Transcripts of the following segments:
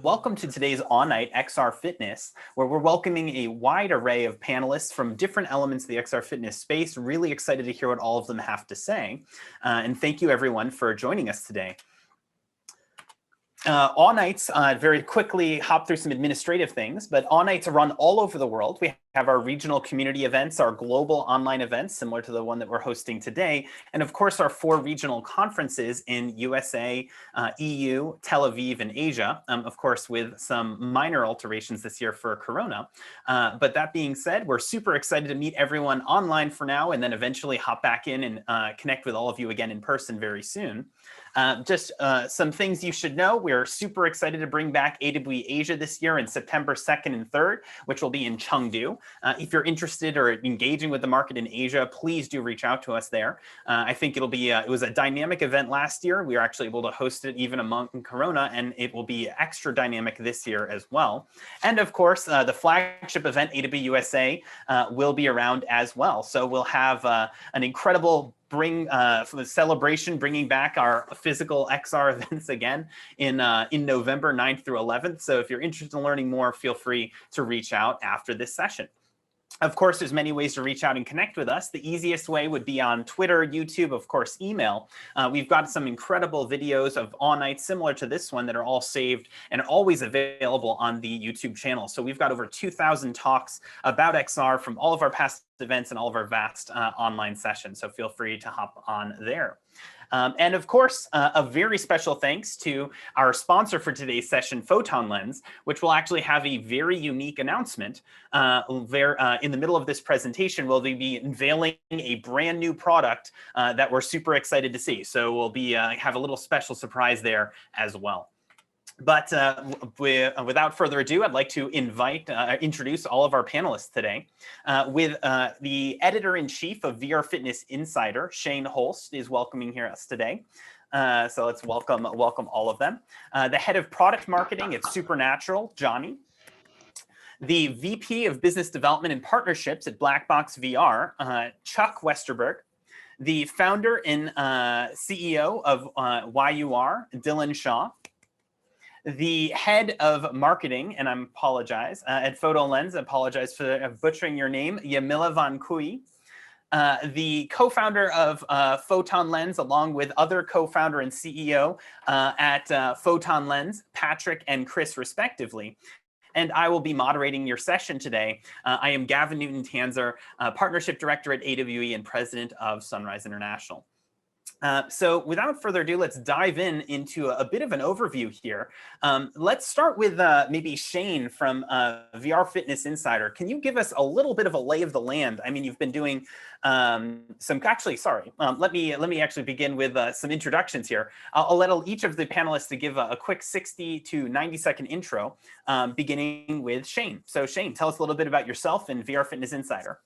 welcome to today's On-Night XR Fitness, where we're welcoming a wide array of panelists from different elements of the XR fitness space. Really excited to hear what all of them have to say. And thank you everyone for joining us today. All nights, very quickly hop through some administrative things, but all nights are run all over the world. We have our regional community events, our global online events, similar to the one that we're hosting today, and of course our 4 regional conferences in USA, EU, Tel Aviv, and Asia, of course with some minor alterations this year for Corona. But that being said, we're super excited to meet everyone online for now, and then eventually hop back in and connect with all of you again in person very soon. Just some things you should know. We're super excited to bring back AWE Asia this year in September 2nd and 3rd, which will be in Chengdu. If you're interested or engaging with the market in Asia, please do reach out to us there. I think it'll be, it was a dynamic event last year. We were actually able to host it even among Corona, and it will be extra dynamic this year as well. And of course, the flagship event, AWE USA, will be around as well. So we'll have an incredible celebration, bringing back our physical XR events again in November 9th through 11th. So if you're interested in learning more, feel free to reach out after this session. Of course, there's many ways to reach out and connect with us. The easiest way would be on Twitter, YouTube, of course, email. We've got some incredible videos of all nights similar to this one that are all saved and always available on the YouTube channel. So we've got over 2,000 talks about XR from all of our past events and all of our vast online sessions. So feel free to hop on there. And of course, a very special thanks to our sponsor for today's session, PhotonLens, which will actually have a very unique announcement in the middle of this presentation. We'll be unveiling a brand new product that we're super excited to see. So we'll be have a little special surprise there as well. But without further ado, I'd like to introduce all of our panelists today. With the editor-in-chief of VR Fitness Insider, Shane HOALST, is welcoming us today. So let's welcome all of them. The head of product marketing at Supernatural, Johnny. The VP of Business Development and Partnerships at Blackbox VR, Chuck Westerberg. The founder and CEO of YUR, DILAN SHAH. The head of marketing, and I apologize, at PhotonLens, I apologize for butchering your name, JAMILA van KOOIJ. The co-founder of PhotonLens, along with other co-founder and CEO at PhotonLens, Patrick and Chris, respectively. And I will be moderating your session today. I am Gavin Newton-Tanzer, Partnership Director at AWE and President of Sunrise International. So without further ado, let's dive into a bit of an overview here. Let's start with maybe Shane from VR Fitness Insider. Can you give us a little bit of a lay of the land? I mean, you've been doing let me actually begin with some introductions here. I'll let each of the panelists to give a quick 60 to 90-second intro, beginning with Shane. So Shane, tell us a little bit about yourself and VR Fitness Insider.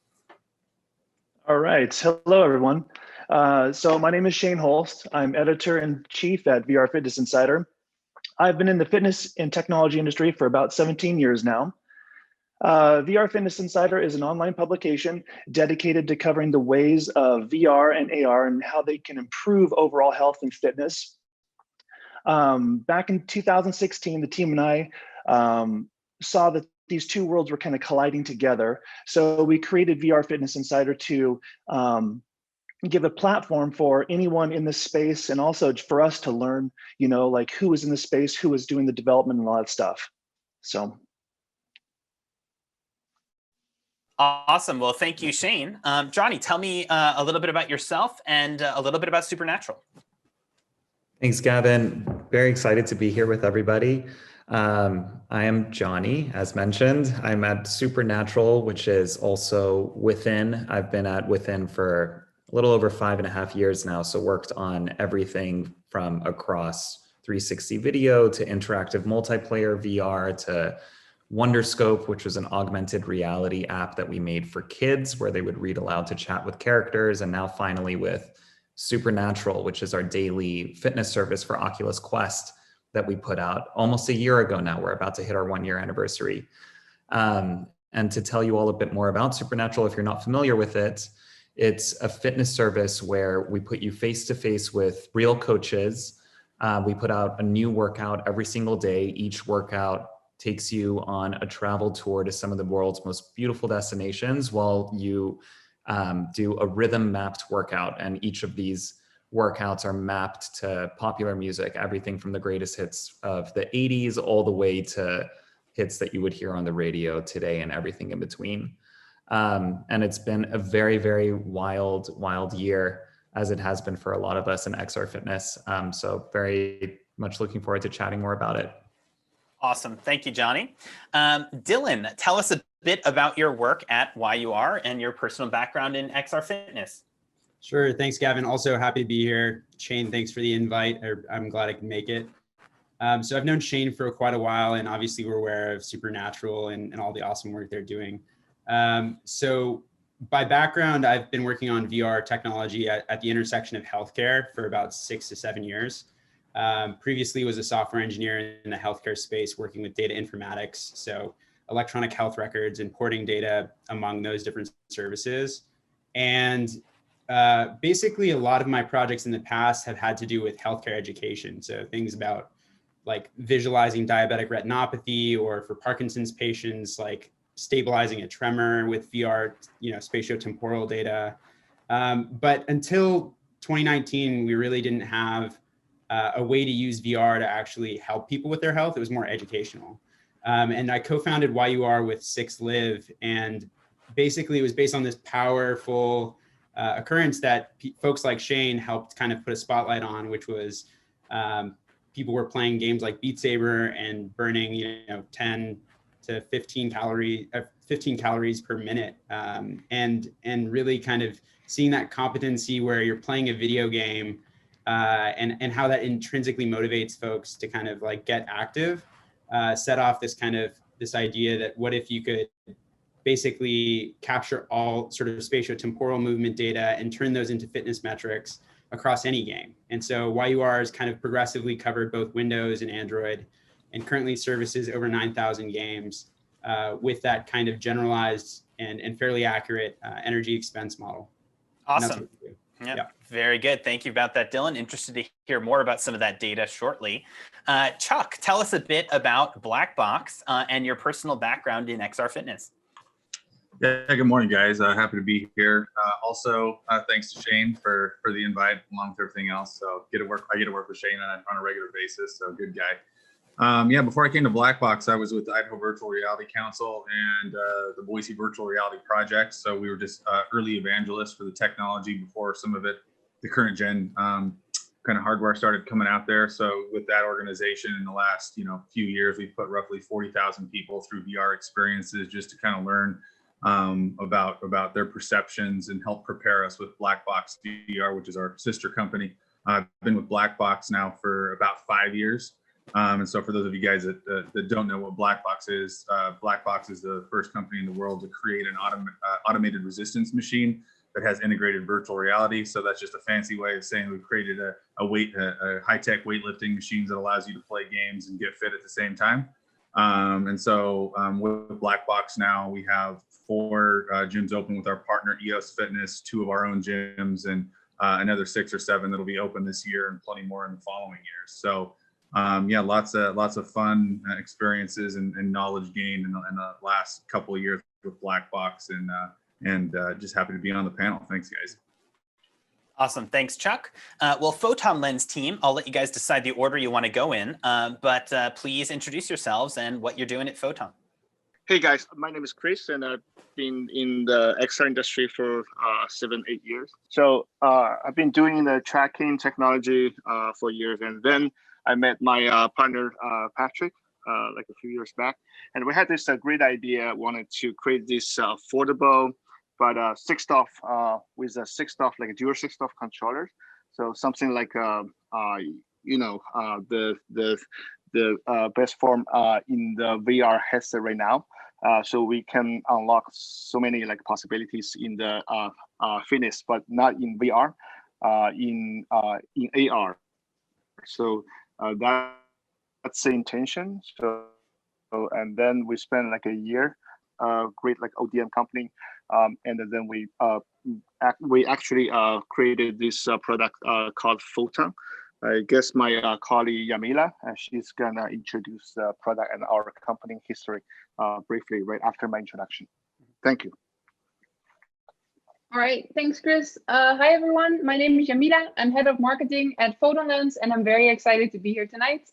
All right. Hello, everyone. So my name is Shane HOALST. I'm editor-in-chief at VR Fitness Insider. I've been in the fitness and technology industry for about 17 years now. VR Fitness Insider is an online publication dedicated to covering the ways of VR and AR and how they can improve overall health and fitness. Back in 2016, the team and I saw that these two worlds were kind of colliding together. So we created VR Fitness Insider to give a platform for anyone in this space, and also for us to learn, you know, like who was in the space, who was doing the development and all that stuff. So. Awesome. Well, thank you, Shane. Johnny, tell me a little bit about yourself and a little bit about Supernatural. Thanks, Gavin. Very excited to be here with everybody. I am Johnny, as mentioned. I'm at Supernatural, which is also Within. I've been at Within for a little over 5.5 years now, so worked on everything from across 360 video to interactive multiplayer VR to Wonderscope, which was an augmented reality app that we made for kids where they would read aloud to chat with characters, and now finally with Supernatural, which is our daily fitness service for Oculus Quest that we put out almost a year ago now. We're about to hit our 1-year anniversary. And to tell you all a bit more about Supernatural, if you're not familiar with it, it's a fitness service where we put you face to face with real coaches We put out a new workout every single day. Each workout takes you on a travel tour to some of the world's most beautiful destinations while you do a rhythm mapped workout. And each of these workouts are mapped to popular music, everything from the greatest hits of the 80s all the way to hits that you would hear on the radio today and everything in between. And it's been a very, very wild year, as it has been for a lot of us in XR Fitness. So very much looking forward to chatting more about it. Awesome. Thank you, Johnny. Dylan, tell us a bit about your work at YUR and your personal background in XR Fitness. Sure. Thanks, Gavin. Also happy to be here. Shane, thanks for the invite. I'm glad I can make it. So I've known Shane for quite a while, and obviously we're aware of Supernatural and all the awesome work they're doing. So by background, I've been working on VR technology at the intersection of healthcare for about 6 to 7 years. Previously was a software engineer in the healthcare space working with data informatics, so electronic health records and porting data among those different services. And basically a lot of my projects in the past have had to do with healthcare education. So things about like visualizing diabetic retinopathy, or for Parkinson's patients, like stabilizing a tremor with VR, spatiotemporal data. But until 2019, we really didn't have a way to use VR to actually help people with their health. It was more educational. And I co-founded YUR with 6Live, and basically it was based on this powerful occurrence that folks like Shane helped kind of put a spotlight on, which was people were playing games like Beat Saber and burning 10 to 15 calories per minute, and really kind of seeing that competency where you're playing a video game, and how that intrinsically motivates folks to kind of like get active, set off this idea that what if you could basically capture all sort of spatiotemporal movement data and turn those into fitness metrics across any game. And so YUR has kind of progressively covered both Windows and Android, and currently services over 9,000 games with that kind of generalized and fairly accurate energy expense model. Awesome. Yep. Yeah. Very good. Thank you about that, Dylan. Interested to hear more about some of that data shortly. Chuck, tell us a bit about Blackbox and your personal background in XR Fitness. Yeah, good morning, guys. Happy to be here. Also, thanks to Shane for the invite, along with everything else. So I get to work with Shane on a regular basis. So good guy. Yeah, before I came to Blackbox, I was with the Idaho Virtual Reality Council and the Boise Virtual Reality Project. So we were just early evangelists for the technology before some of it, the current gen kind of hardware started coming out there. So with that organization in the last few years, we've put roughly 40,000 people through VR experiences just to kind of learn about their perceptions and help prepare us with Blackbox VR, which is our sister company. I've been with Blackbox now for about 5 years. And so for those of you guys that don't know what Blackbox is the first company in the world to create an automated resistance machine that has integrated virtual reality. So that's just a fancy way of saying we've created a high-tech weightlifting machines that allows you to play games and get fit at the same time. And so with Blackbox now, we have 4 gyms open with our partner EOS Fitness, 2 of our own gyms, and another 6 or 7 that'll be open this year, and plenty more in the following years. So yeah, lots of fun experiences and knowledge gained in the last couple of years with Blackbox, and just happy to be on the panel. Thanks, guys. Awesome. Thanks, Chuck. Well, PhotonLens team, I'll let you guys decide the order you want to go in, but please introduce yourselves and what you're doing at Photon. Hey guys, my name is Chris, and I've been in the XR industry for 7-8 years. So I've been doing the tracking technology for years, and then I met my partner Patrick like a few years back, and we had this great idea. Wanted to create this affordable but 6-off with a 6-off, like a dual 6-off controller. So something like the best form in the VR headset right now. So we can unlock so many like possibilities in the fitness, but not in VR, in AR. So that's the intention. So and then we spent like a year, great like ODM company, and then we actually created this product called Photon, I guess my colleague JAMILA, she's gonna introduce the product and our company history briefly right after my introduction. Thank you. All right, thanks, Chris. Hi, everyone. My name is JAMILA. I'm head of marketing at PhotonLens, and I'm very excited to be here tonight.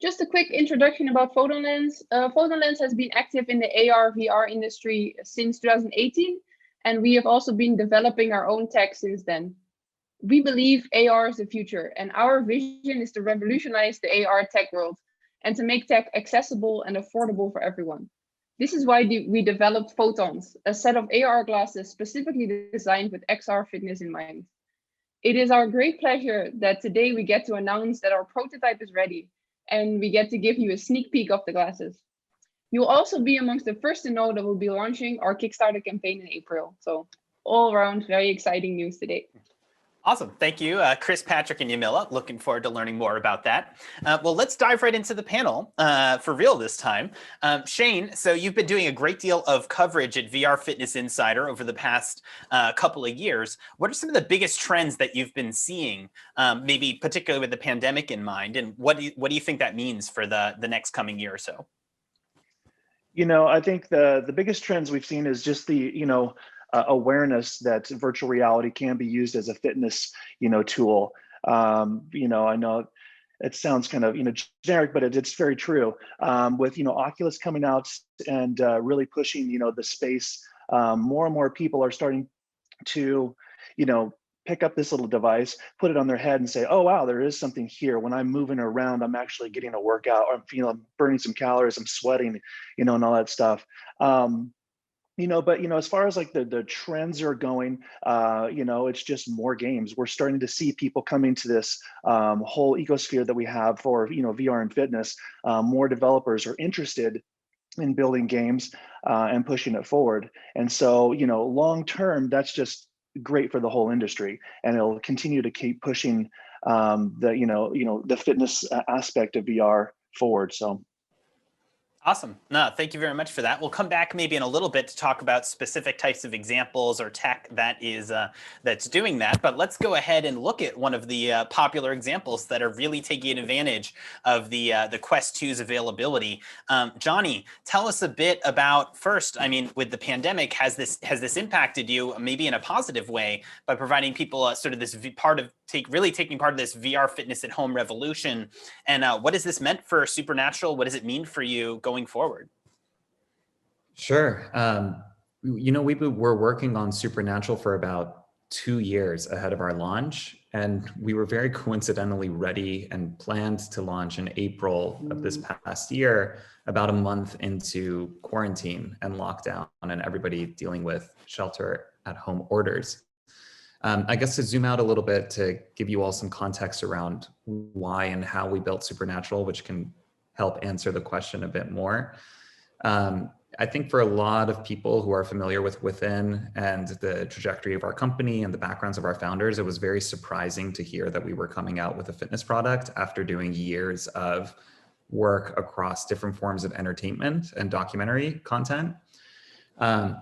Just a quick introduction about PhotonLens. PhotonLens has been active in the AR/VR industry since 2018, and we have also been developing our own tech since then. We believe AR is the future, and our vision is to revolutionize the AR tech world and to make tech accessible and affordable for everyone. This is why we developed Photons, a set of AR glasses specifically designed with XR fitness in mind. It is our great pleasure that today we get to announce that our prototype is ready, and we get to give you a sneak peek of the glasses. You'll also be amongst the first to know that we'll be launching our Kickstarter campaign in April. So all around, very exciting news today. Awesome. Thank you, Chris, Patrick, and Yamila. Looking forward to learning more about that. Well, let's dive right into the panel for real this time. Shane, so you've been doing a great deal of coverage at VR Fitness Insider over the past couple of years. What are some of the biggest trends that you've been seeing, maybe particularly with the pandemic in mind? And what do you think that means for the next coming year or so? You know, I think the biggest trends we've seen is just the, awareness that virtual reality can be used as a fitness, tool. I know it sounds kind of, generic, but it's very true. With, Oculus coming out and really pushing, the space, more and more people are starting to, pick up this little device, put it on their head and say, oh, wow, there is something here. When I'm moving around, I'm actually getting a workout, or I'm burning some calories, I'm sweating, and all that stuff. But as far as like the trends are going, it's just more games. We're starting to see people coming to this whole ecosphere that we have for VR and fitness. More developers are interested in building games and pushing it forward. And so long term, that's just great for the whole industry, and it'll continue to keep pushing the fitness aspect of VR forward. So. Awesome. No, thank you very much for that. We'll come back maybe in a little bit to talk about specific types of examples or tech that is that's doing that. But let's go ahead and look at one of the popular examples that are really taking advantage of the Quest 2's availability. Johnny, tell us a bit about first. I mean, with the pandemic, has this impacted you maybe in a positive way by providing people sort of this really taking part of this VR fitness at home revolution? And what has this meant for Supernatural? What does it mean for you going forward? Sure. We were working on Supernatural for about 2 years ahead of our launch, and we were very coincidentally ready and planned to launch in April of this past year, about a month into quarantine and lockdown and everybody dealing with shelter at home orders. I guess to zoom out a little bit to give you all some context around why and how we built Supernatural, which can help answer the question a bit more. I think for a lot of people who are familiar with Within and the trajectory of our company and the backgrounds of our founders, it was very surprising to hear that we were coming out with a fitness product after doing years of work across different forms of entertainment and documentary content. And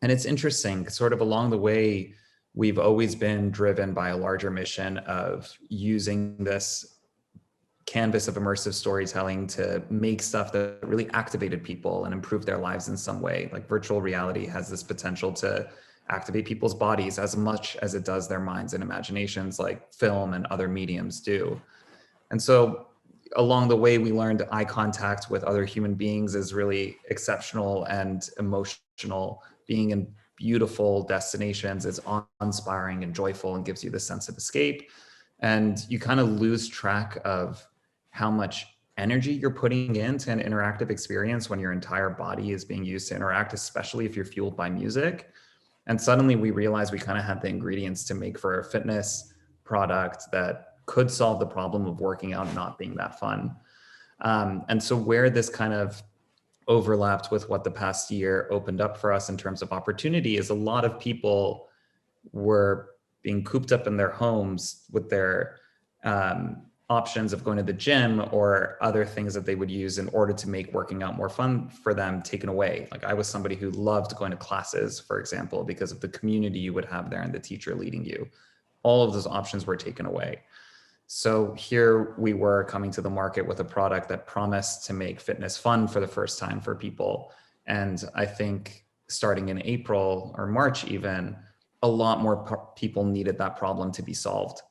it's interesting, sort of along the way, we've always been driven by a larger mission of using this canvas of immersive storytelling to make stuff that really activated people and improved their lives in some way. Like virtual reality has this potential to activate people's bodies as much as it does their minds and imaginations, like film and other mediums do. And so along the way, we learned eye contact with other human beings is really exceptional and emotional. Being in beautiful destinations is awe-inspiring and joyful and gives you the sense of escape. And you kind of lose track of how much energy you're putting into an interactive experience when your entire body is being used to interact, especially if you're fueled by music. And suddenly we realized we kind of had the ingredients to make for a fitness product that could solve the problem of working out not being that fun. And so where this kind of overlapped with what the past year opened up for us in terms of opportunity is a lot of people were being cooped up in their homes with their options of going to the gym or other things that they would use in order to make working out more fun for them taken away. Like I was somebody who loved going to classes, for example, because of the community you would have there and the teacher leading you. All of those options were taken away. So here we were coming to the market with a product that promised to make fitness fun for the first time for people. And I think starting in April or March even, a lot more people needed that problem to be solved.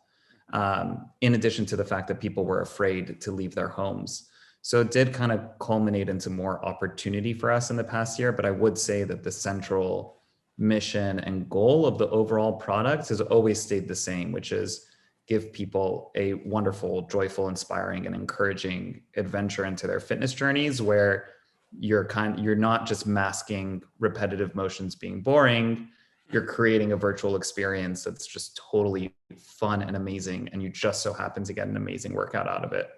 In addition to the fact that people were afraid to leave their homes. So it did kind of culminate into more opportunity for us in the past year, but I would say that the central mission and goal of the overall product has always stayed the same, which is give people a wonderful, joyful, inspiring, and encouraging adventure into their fitness journeys, where you're not just masking repetitive motions being boring, you're creating a virtual experience that's just totally fun and amazing, and you just so happen to get an amazing workout out of it.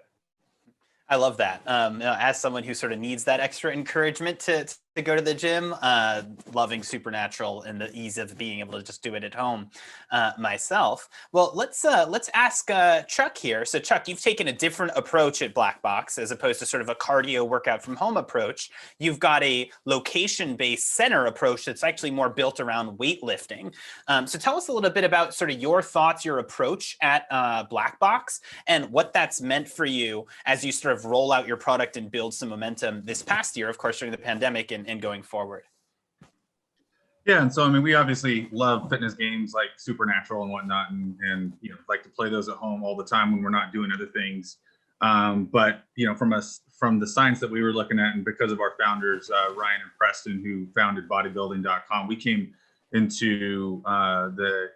I love that. As someone who sort of needs that extra encouragement to go to the gym, loving Supernatural and the ease of being able to just do it at home myself. Well, let's ask Chuck here. So Chuck, you've taken a different approach at Black Box as opposed to sort of a cardio workout from home approach. You've got a location-based center approach that's actually more built around weightlifting. So tell us a little bit about sort of your thoughts, your approach at Black Box, and what that's meant for you as you sort of roll out your product and build some momentum this past year, of course, during the pandemic and going forward. Yeah, and so I mean, we obviously love fitness games like Supernatural and whatnot, and you know, like to play those at home all the time when we're not doing other things. But you know, from the science that we were looking at, and because of our founders, Ryan and Preston, who founded bodybuilding.com, we came into the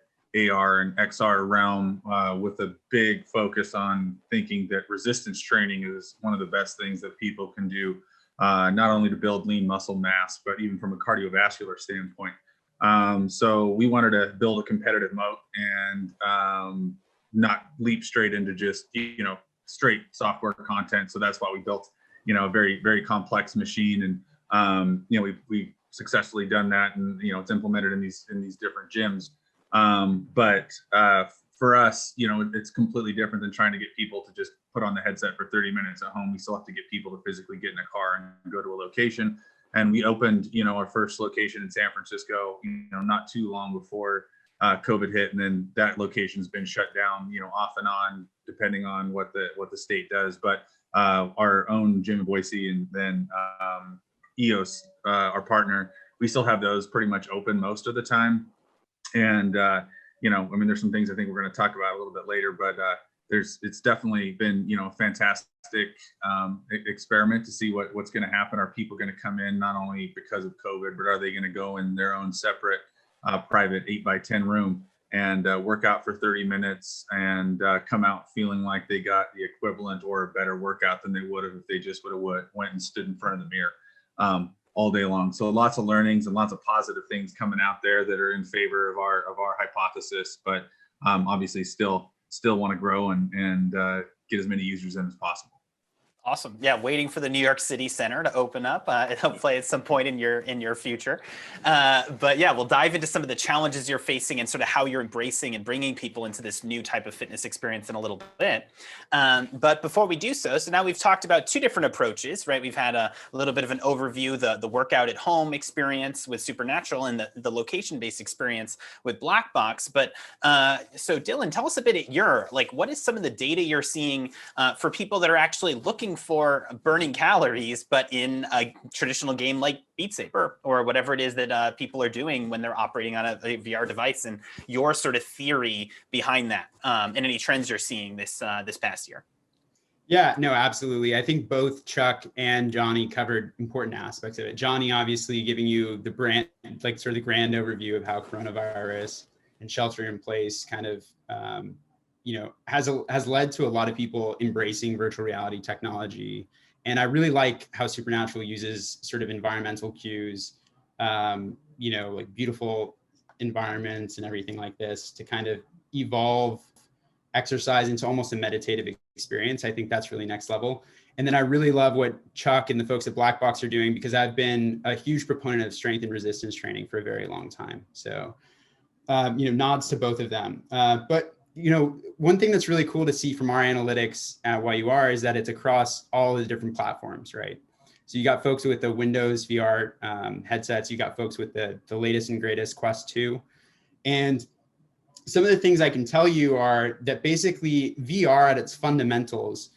AR and XR realm with a big focus on thinking that resistance training is one of the best things that people can do, not only to build lean muscle mass, but even from a cardiovascular standpoint. So we wanted to build a competitive moat and not leap straight into just, you know, straight software content. So that's why we built, you know, a very, very complex machine. And, you know, we've successfully done that, and, you know, it's implemented in these different gyms. But for us, you know, it's completely different than trying to get people to just put on the headset for 30 minutes at home. We still have to get people to physically get in a car and go to a location. And we opened, you know, our first location in San Francisco, you know, not too long before COVID hit, and then that location's been shut down, you know, off and on, depending on what the state does. But our own gym in Boise, and then EOS, our partner, we still have those pretty much open most of the time. And you know, I mean, there's some things I think we're going to talk about a little bit later, but it's definitely been, you know, a fantastic experiment to see what's going to happen. Are people going to come in not only because of COVID, but are they going to go in their own separate private 8x10 room and work out for 30 minutes and come out feeling like they got the equivalent or a better workout than they would have if they just would have went and stood in front of the mirror all day long. So lots of learnings and lots of positive things coming out there that are in favor of our hypothesis, but obviously still want to grow and get as many users in as possible. Awesome. Yeah, waiting for the New York City Center to open up, hopefully at some point in your future. But yeah, we'll dive into some of the challenges you're facing and sort of how you're embracing and bringing people into this new type of fitness experience in a little bit. But before we do so now we've talked about two different approaches, right? We've had a little bit of an overview, the workout at home experience with Supernatural and the location-based experience with Black Box. But so Dylan, tell us a bit what is some of the data you're seeing for people that are actually looking for burning calories, but in a traditional game like Beat Saber or whatever it is that people are doing when they're operating on a VR device, and your sort of theory behind that, and any trends you're seeing this past year. Yeah, no, absolutely. I think both Chuck and Johnny covered important aspects of it. Johnny obviously giving you the brand, like sort of the grand overview of how coronavirus and shelter in place kind of you know, has led to a lot of people embracing virtual reality technology. And I really like how Supernatural uses sort of environmental cues, you know, like beautiful environments and everything like this to kind of evolve exercise into almost a meditative experience. I think that's really next level. And then I really love what Chuck and the folks at Black Box are doing, because I've been a huge proponent of strength and resistance training for a very long time. So, you know, nods to both of them. But you know, one thing that's really cool to see from our analytics at YUR is that it's across all the different platforms, right? So you got folks with the Windows VR headsets, you got folks with the latest and greatest Quest 2. And some of the things I can tell you are that basically VR at its fundamentals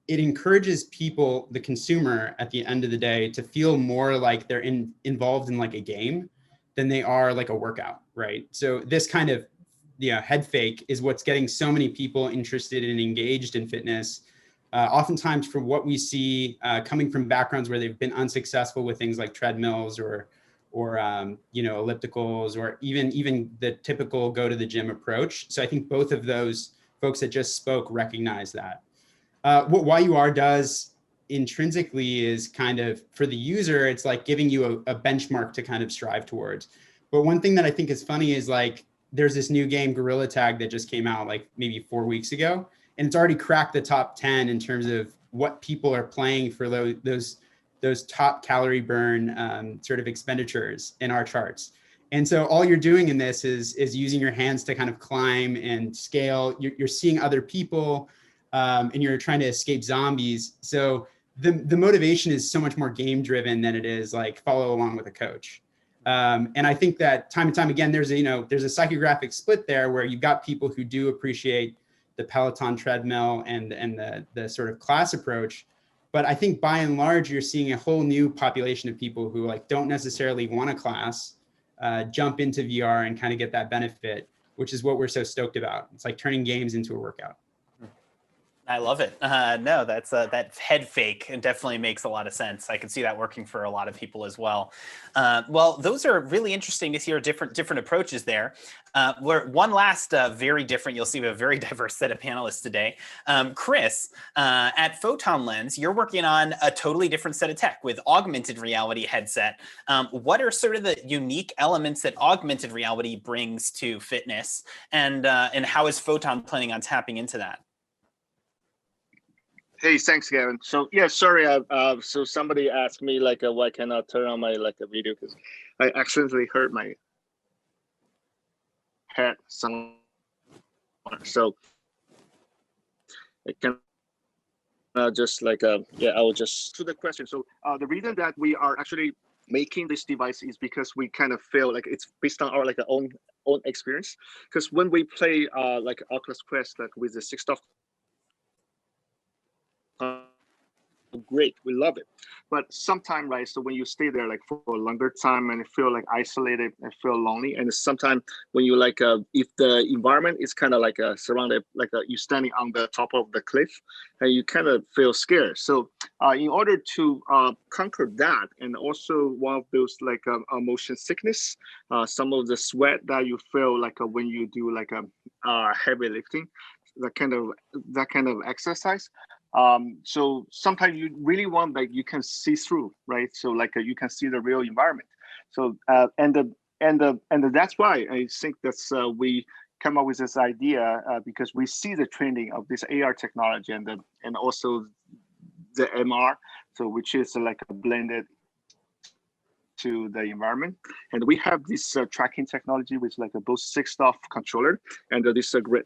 it encourages people, the consumer at the end of the day, to feel more like they're involved in like a game than they are like a workout, right? So this kind of head fake is what's getting so many people interested and engaged in fitness. Oftentimes from what we see coming from backgrounds where they've been unsuccessful with things like treadmills or ellipticals, or even the typical go to the gym approach. So I think both of those folks that just spoke recognize that. What YUR does intrinsically is kind of, for the user, it's like giving you a benchmark to kind of strive towards. But one thing that I think is funny is like, there's this new game, Gorilla Tag, that just came out like maybe 4 weeks ago, and it's already cracked the top 10 in terms of what people are playing for those top calorie burn sort of expenditures in our charts. And so all you're doing in this is using your hands to kind of climb and scale. You're seeing other people, and you're trying to escape zombies. So the motivation is so much more game driven than it is like follow along with a coach. And I think that time and time again, there's a psychographic split there where you've got people who do appreciate the Peloton treadmill and the sort of class approach. But I think by and large, you're seeing a whole new population of people who like don't necessarily want a class, jump into VR and kind of get that benefit, which is what we're so stoked about. It's like turning games into a workout. I love it. No, that's that head fake, and definitely makes a lot of sense. I can see that working for a lot of people as well. Well, those are really interesting to hear different approaches there. One last very different, you'll see we have a very diverse set of panelists today. Chris, at PhotonLens, you're working on a totally different set of tech with augmented reality headset. What are sort of the unique elements that augmented reality brings to fitness, and how is Photon planning on tapping into that? Hey, thanks, Gavin. So yeah, sorry. So somebody asked me like, why can't I turn on my like a video, because I accidentally hurt my head somewhere. So I can just like yeah, I will just to the question. So the reason that we are actually making this device is because we kind of feel like it's based on our like own experience. Because when we play like Oculus Quest, like with the 6 great, we love it, but sometimes, right, so when you stay there like for a longer time and you feel like isolated and feel lonely, and sometimes when you like if the environment is kind of like surrounded, like you standing on the top of the cliff, and you kind of feel scared. So in order to conquer that, and also one of those like motion sickness, some of the sweat that you feel like when you do like heavy lifting, that kind of exercise. So sometimes you really want, like, you can see through, right? So like you can see the real environment. So and that's why I think that's we come up with this idea because we see the trending of this AR technology and also the MR, so which is like a blended to the environment. And we have this tracking technology with like a both 6-DoF controller, and this great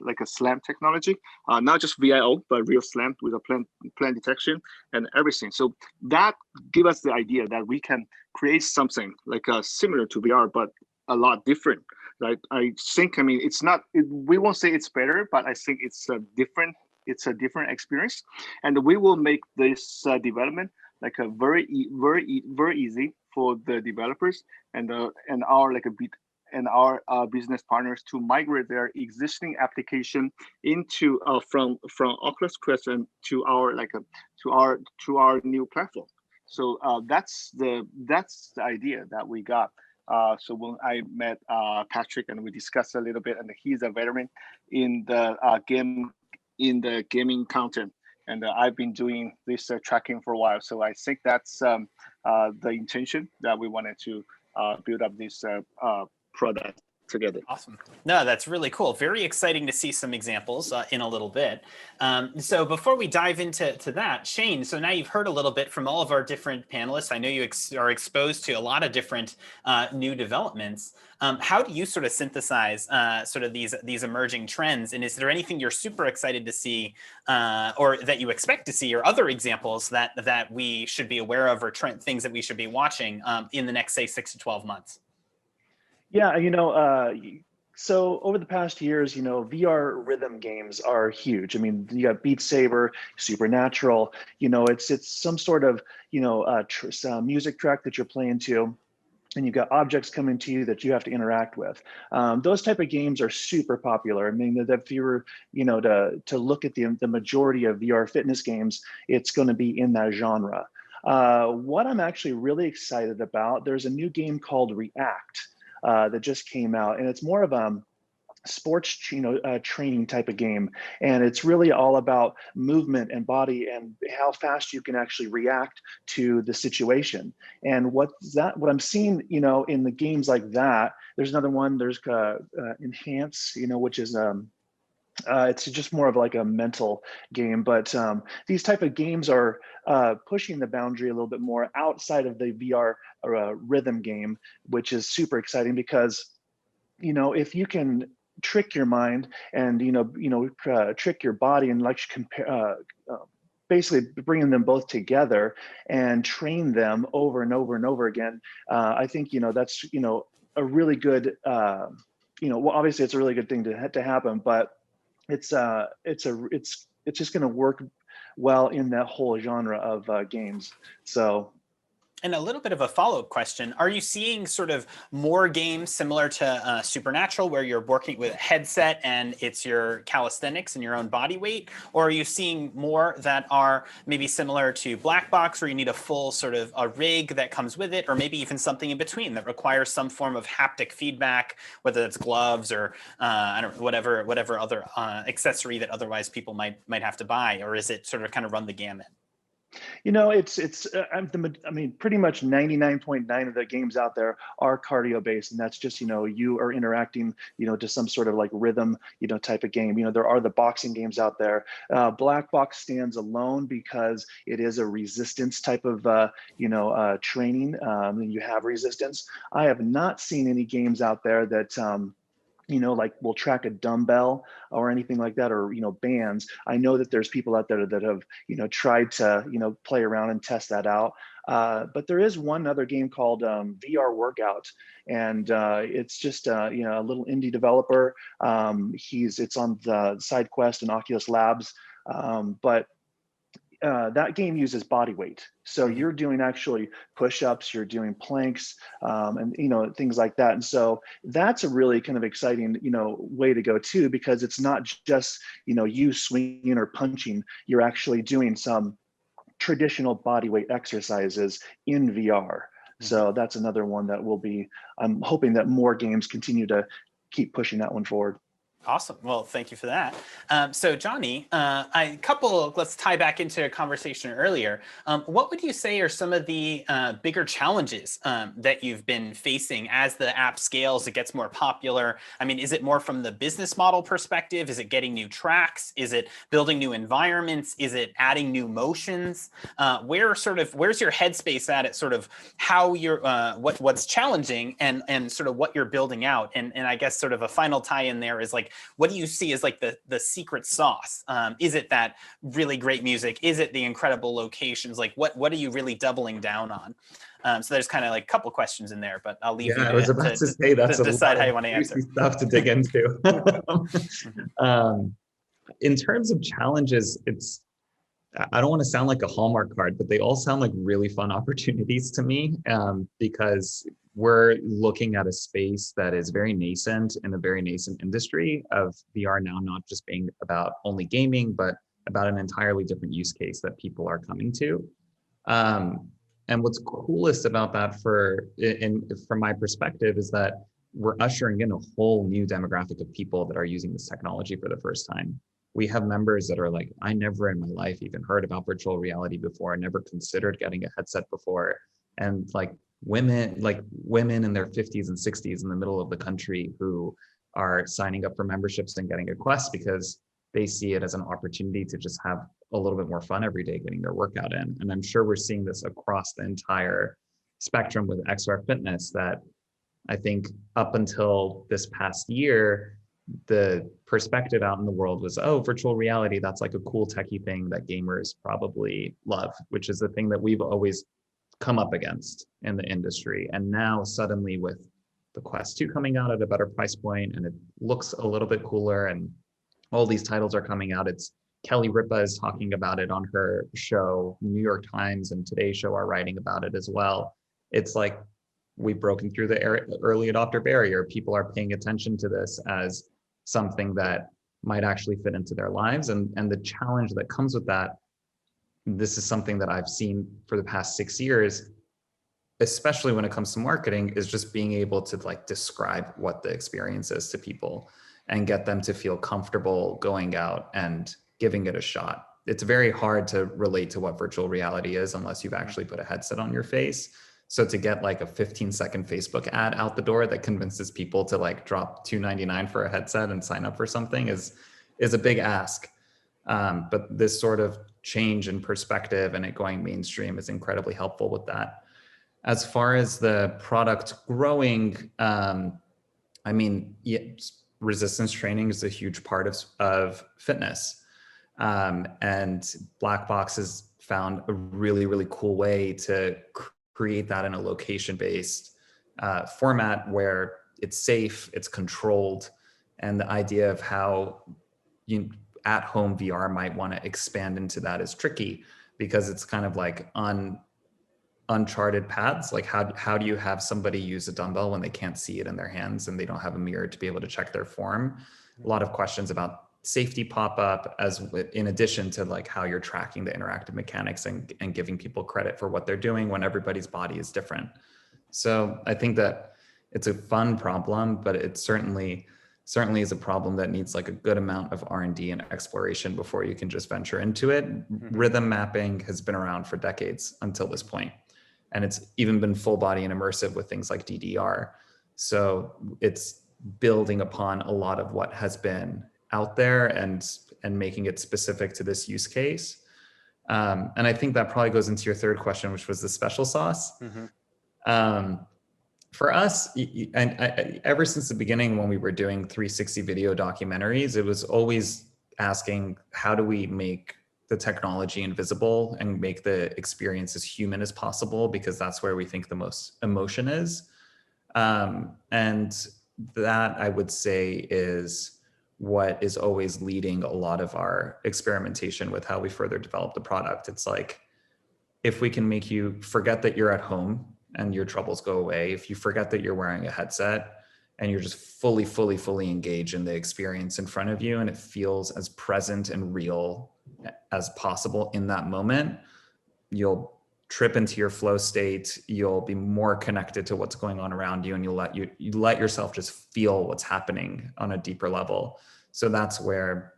like a SLAM technology, not just VIO, but real SLAM with a plan detection and everything. So that give us the idea that we can create something like similar to VR, but a lot different, right? I think, I mean, it's not, we won't say it's better, but I think it's different. It's a different experience, and we will make this development like a very easy for the developers and our like our business partners to migrate their existing application into from Oculus Quest and to our like to our new platform. So that's the idea that we got. So when I met Patrick and we discussed a little bit, and he's a veteran in the gaming content. And I've been doing this tracking for a while. So I think that's the intention that we wanted to build up this product together. Awesome. No, that's really cool. Very exciting to see some examples in a little bit. So before we dive into that, Shane, so now you've heard a little bit from all of our different panelists. I know you are exposed to a lot of different new developments. How do you sort of synthesize sort of these emerging trends? And is there anything you're super excited to see or that you expect to see, or other examples that we should be aware of, or things that we should be watching in the next, say, 6 to 12 months? Yeah, you know, So over the past years, VR rhythm games are huge. I mean, you got Beat Saber, Supernatural. It's some sort of music track that you're playing to, and you've got objects coming to you that you have to interact with. Those type of games are super popular. I mean, if you were, to look at the majority of VR fitness games, it's going to be in that genre. What I'm actually really excited about, there's a new game called React that just came out, and it's more of a sports training type of game, and it's really all about movement and body and how fast you can actually react to the situation. And what I'm seeing in the games like that, there's another one, there's Enhance, which is it's just more of like a mental game, but these type of games are pushing the boundary a little bit more outside of the VR rhythm game, which is super exciting because if you can trick your mind and trick your body and like compare basically bringing them both together and train them over and over and over again, I think that's a really good well, obviously it's a really good thing to happen, but it's just going to work well in that whole genre of games. So. And a little bit of a follow-up question. Are you seeing sort of more games similar to Supernatural where you're working with a headset and it's your calisthenics and your own body weight? Or are you seeing more that are maybe similar to Black Box where you need a full sort of a rig that comes with it, or maybe even something in between that requires some form of haptic feedback, whether it's gloves or I don't know, whatever other accessory that otherwise people might have to buy? Or is it sort of kind of run the gamut? I mean, pretty much 99.9% of the games out there are cardio based, and that's just, you are interacting, to some sort of like rhythm, type of game. There are the boxing games out there. Black Box stands alone because it is a resistance type of, training. And you have resistance. I have not seen any games out there that, like we'll track a dumbbell or anything like that, or, bands. I know that there's people out there that have, tried to, play around and test that out. But there is one other game called VR Workout, and it's just, a little indie developer. It's on the SideQuest and Oculus Labs, but that game uses body weight. So you're doing actually push-ups, you're doing planks, and things like that. And so that's a really kind of exciting, way to go too, because it's not just, you swinging or punching, you're actually doing some traditional body weight exercises in VR. So that's another one that I'm hoping that more games continue to keep pushing that one forward. Awesome. Well, thank you for that. So Johnny, let's tie back into a conversation earlier. What would you say are some of the bigger challenges that you've been facing as the app scales, it gets more popular? I mean, is it more from the business model perspective? Is it getting new tracks? Is it building new environments? Is it adding new motions? Where's your headspace at sort of how you're, what's challenging and sort of what you're building out? And I guess sort of a final tie in there is like, what do you see as like the secret sauce? Is it that really great music? Is it the incredible locations? Like what are you really doubling down on? So there's kind of like a couple questions in there, but I'll leave you to decide how you want to answer. Stuff to dig into. In terms of challenges, I don't want to sound like a Hallmark card, but they all sound like really fun opportunities to me, because we're looking at a space that is very nascent in a very nascent industry of VR now, not just being about only gaming, but about an entirely different use case that people are coming to. And what's coolest about that from my perspective is that we're ushering in a whole new demographic of people that are using this technology for the first time. We have members that are like, I never in my life even heard about virtual reality before. I never considered getting a headset before. And like women in their 50s and 60s in the middle of the country who are signing up for memberships and getting a Quest because they see it as an opportunity to just have a little bit more fun every day getting their workout in. And I'm sure we're seeing this across the entire spectrum with XR fitness, that I think up until this past year, the perspective out in the world was, oh, virtual reality, that's like a cool techie thing that gamers probably love, which is the thing that we've always come up against in the industry. And now suddenly with the Quest 2 coming out at a better price point, and it looks a little bit cooler, and all these titles are coming out. It's Kelly Ripa is talking about it on her show. New York Times and Today's Show are writing about it as well. It's like we've broken through the early adopter barrier. People are paying attention to this as something that might actually fit into their lives. And the challenge that comes with that, this is something that I've seen for the past 6 years, especially when it comes to marketing, is just being able to like describe what the experience is to people and get them to feel comfortable going out and giving it a shot. It's very hard to relate to what virtual reality is unless you've actually put a headset on your face. So to get like a 15-second Facebook ad out the door that convinces people to like drop $2.99 for a headset and sign up for something is a big ask. But this sort of change in perspective and it going mainstream is incredibly helpful with that. As far as the product growing, I mean, resistance training is a huge part of fitness. And Blackbox has found a really, really cool way to create that in a location-based format where it's safe, it's controlled, and the idea of how at-home VR might want to expand into that is tricky because it's kind of like uncharted paths. Like how do you have somebody use a dumbbell when they can't see it in their hands and they don't have a mirror to be able to check their form? A lot of questions about safety pop up, as in addition to like how you're tracking the interactive mechanics and giving people credit for what they're doing when everybody's body is different. So I think that it's a fun problem, but it certainly is a problem that needs like a good amount of R&D and exploration before you can just venture into it. Rhythm mapping has been around for decades until this point, and it's even been full body and immersive with things like DDR. So it's building upon a lot of what has been out there and making it specific to this use case. And I think that probably goes into your third question, which was the special sauce. For us, and ever since the beginning when we were doing 360 video documentaries, it was always asking, how do we make the technology invisible and make the experience as human as possible? Because that's where we think the most emotion is. And that, I would say, is what is always leading a lot of our experimentation with how we further develop the product. It's like, if we can make you forget that you're at home and your troubles go away, if you forget that you're wearing a headset and you're just fully engaged in the experience in front of you and it feels as present and real as possible in that moment, you'll trip into your flow state, you'll be more connected to what's going on around you, and you let yourself just feel what's happening on a deeper level. So that's where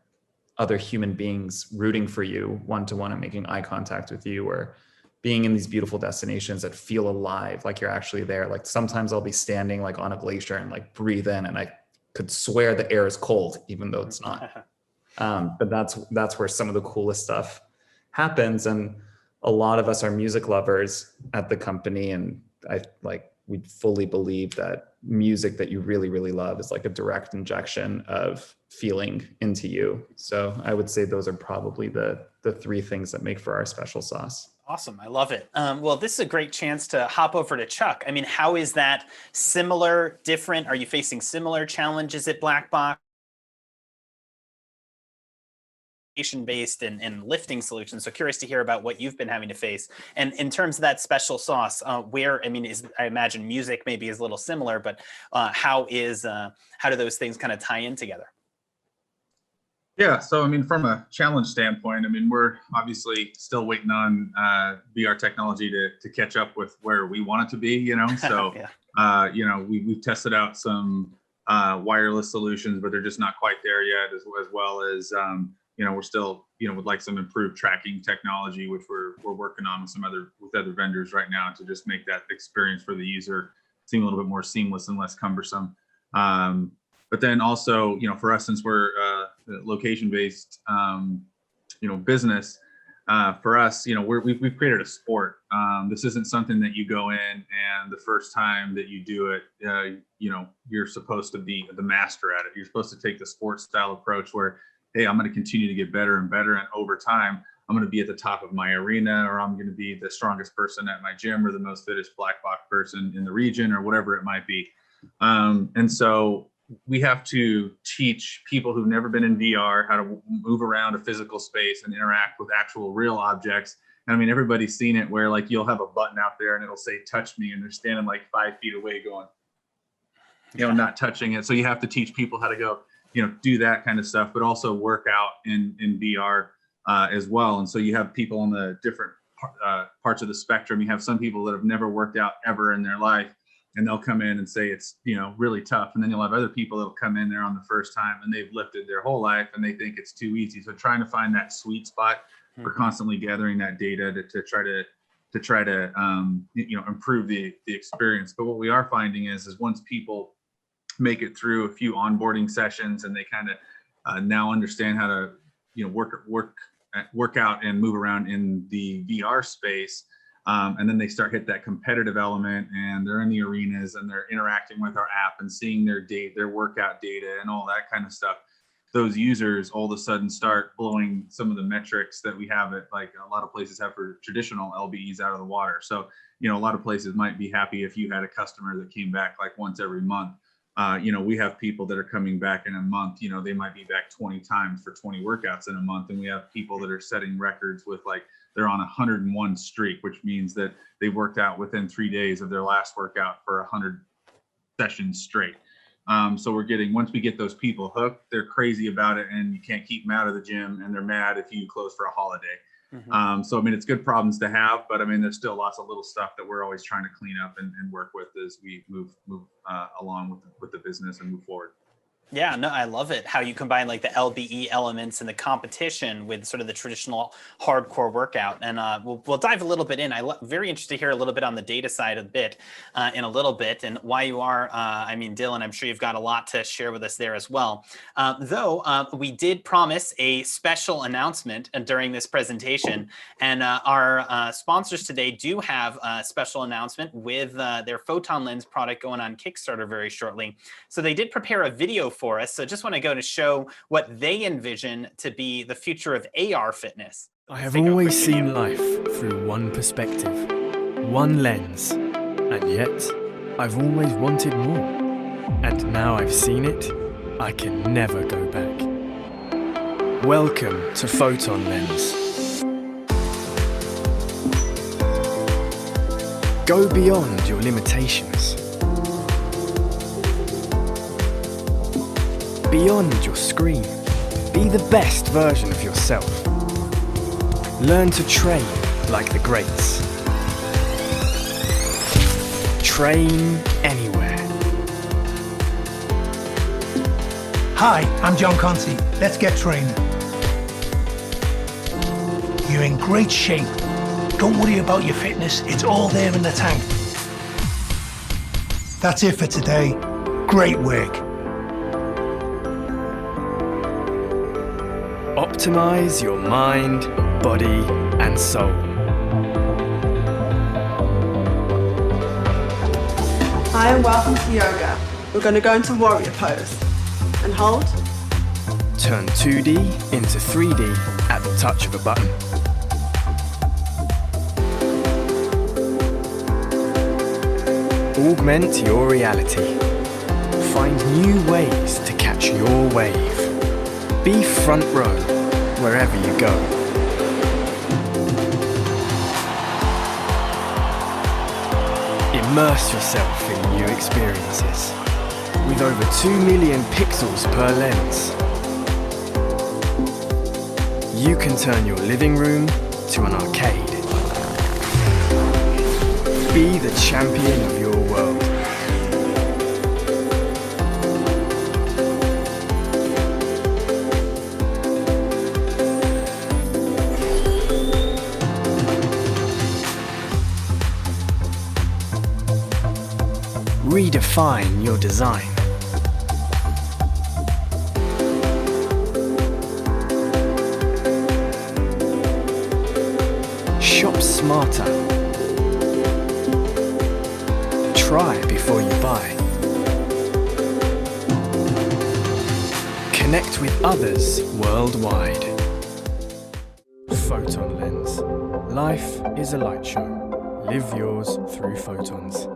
other human beings rooting for you one-to-one and making eye contact with you, or being in these beautiful destinations that feel alive, like you're actually there. Like sometimes I'll be standing like on a glacier and like breathe in and I could swear the air is cold, even though it's not. But that's where some of the coolest stuff happens. And a lot of us are music lovers at the company, and we fully believe that music that you really, really love is like a direct injection of feeling into you. So I would say those are probably the three things that make for our special sauce. Awesome. I love it. Well, this is a great chance to hop over to Chuck. I mean, how is that similar, different? Are you facing similar challenges at Blackbox? Based and lifting solutions. So curious to hear about what you've been having to face. And in terms of that special sauce, I imagine music maybe is a little similar, but how do those things kind of tie in together? Yeah, so I mean, from a challenge standpoint, I mean, we're obviously still waiting on VR technology to catch up with where we want it to be, you know. So, yeah. We've tested out some wireless solutions, but they're just not quite there yet, as well as we're still, would like some improved tracking technology, which we're working on with other vendors right now to just make that experience for the user seem a little bit more seamless and less cumbersome. But then also, for us, since we're location-based, business, for us, we've created a sport. This isn't something that you go in and the first time that you do it, you're supposed to be the master at it. You're supposed to take the sports style approach where, hey, I'm going to continue to get better and better, and over time, I'm going to be at the top of my arena, or I'm going to be the strongest person at my gym, or the most fittest Blackbox person in the region, or whatever it might be. And so we have to teach people who've never been in VR how to move around a physical space and interact with actual real objects. And I mean, everybody's seen it where like you'll have a button out there and it'll say touch me, and they're standing like 5 feet away going, not touching it. So you have to teach people how to go, do that kind of stuff, but also work out in VR as well. And so you have people on the different parts of the spectrum. You have some people that have never worked out ever in their life, and they'll come in and say it's really tough. And then you'll have other people that'll come in there on the first time and they've lifted their whole life and they think it's too easy. So trying to find that sweet spot, we're constantly gathering that data to try to improve the experience. But what we are finding is once people make it through a few onboarding sessions and they kind of now understand how to work out and move around in the VR space, and then they start hit that competitive element and they're in the arenas and they're interacting with our app and seeing their workout data and all that kind of stuff. Those users all of a sudden start blowing some of the metrics that we have at like a lot of places have for traditional LBEs out of the water. So, a lot of places might be happy if you had a customer that came back like once every month. We have people that are coming back in a month, they might be back 20 times for 20 workouts in a month. And we have people that are setting records with like, they're on 101 streak, which means that they worked out within 3 days of their last workout for 100 sessions straight. So once we get those people hooked, they're crazy about it and you can't keep them out of the gym, and they're mad if you close for a holiday. So, I mean, it's good problems to have, but I mean, there's still lots of little stuff that we're always trying to clean up and work with as we move along with the business and move forward. Yeah, no, I love it. How you combine like the LBE elements and the competition with sort of the traditional hardcore workout. And we'll dive a little bit in. I'm very interested to hear a little bit on the data side a bit in a little bit, and why you are, Dylan, I'm sure you've got a lot to share with us there as well. Though we did promise a special announcement during this presentation, and our sponsors today do have a special announcement with their PhotonLens product going on Kickstarter very shortly. So they did prepare a video for us. So just want to go to show what they envision to be the future of AR fitness. I have always seen life through one perspective, one lens, and yet I've always wanted more. And now I've seen it, I can never go back. Welcome to PhotonLens. Go beyond your limitations. Beyond your screen. Be the best version of yourself. Learn to train like the greats. Train anywhere. Hi, I'm John Conti. Let's get training. You're in great shape. Don't worry about your fitness. It's all there in the tank. That's it for today. Great work. Optimize your mind, body, and soul. Hi and welcome to yoga. We're going to go into warrior pose. And hold. Turn 2D into 3D at the touch of a button. Augment your reality. Find new ways to catch your wave. Be front row wherever you go. Immerse yourself in new experiences. With over 2 million pixels per lens, you can turn your living room to an arcade. Be the champion of your world. Redefine your design. Shop smarter. Try before you buy. Connect with others worldwide. PhotonLens. Life is a light show. Live yours through photons.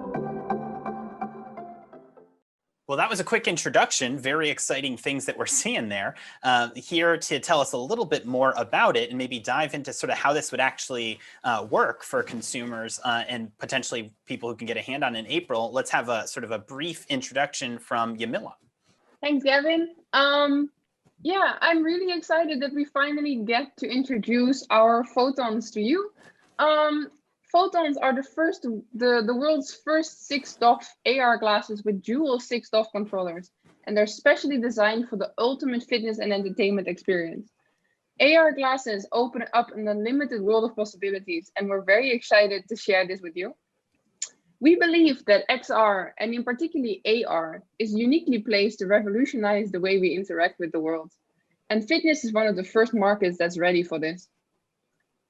Well, that was a quick introduction. Very exciting things that we're seeing there. Here to tell us a little bit more about it and maybe dive into sort of how this would actually work for consumers and potentially people who can get a hand on in April. Let's have a sort of a brief introduction from JAMILA. Thanks, Gavin. Yeah, I'm really excited that we finally get to introduce our photons to you. Photons are the world's first 6 DOF AR glasses with dual 6 DOF controllers, and they're specially designed for the ultimate fitness and entertainment experience. AR glasses open up an unlimited world of possibilities, and we're very excited to share this with you. We believe that XR, and in particularly AR, is uniquely placed to revolutionize the way we interact with the world. And fitness is one of the first markets that's ready for this.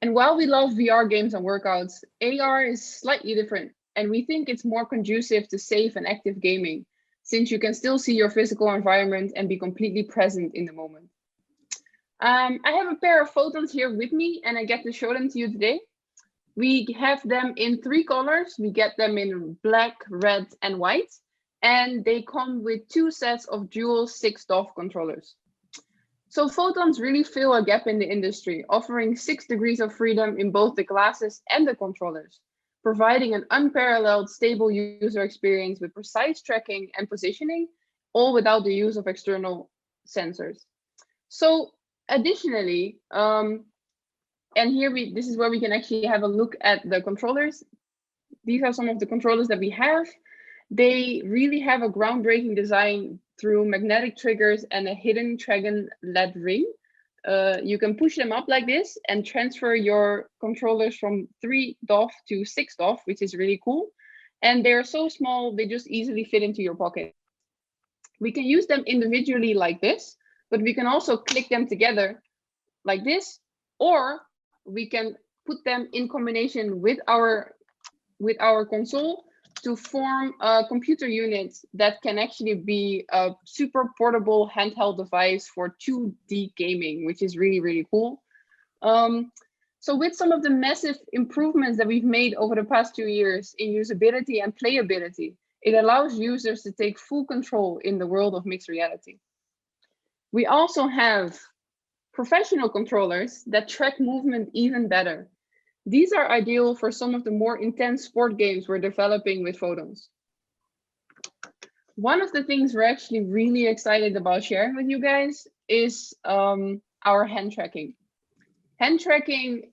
And while we love VR games and workouts, AR is slightly different, and we think it's more conducive to safe and active gaming, since you can still see your physical environment and be completely present in the moment. I have a pair of photons here with me, and I get to show them to you today. We have them in 3 colors. We get them in black, red, and white, and they come with 2 sets of dual 6 DOF controllers. So photons really fill a gap in the industry, offering 6 degrees of freedom in both the glasses and the controllers, providing an unparalleled stable user experience with precise tracking and positioning, all without the use of external sensors. So additionally, and here this is where we can actually have a look at the controllers. These are some of the controllers that we have. They really have a groundbreaking design through magnetic triggers and a hidden dragon LED ring. You can push them up like this and transfer your controllers from 3 DOF to 6 DOF, which is really cool. And they're so small, they just easily fit into your pocket. We can use them individually like this, but we can also click them together like this, or we can put them in combination with our console to form a computer unit that can actually be a super portable handheld device for 2D gaming, which is really, really cool. So with some of the massive improvements that we've made over the past 2 years in usability and playability, it allows users to take full control in the world of mixed reality. We also have professional controllers that track movement even better. These are ideal for some of the more intense sport games we're developing with photons. One of the things we're actually really excited about sharing with you guys is our hand tracking. Hand tracking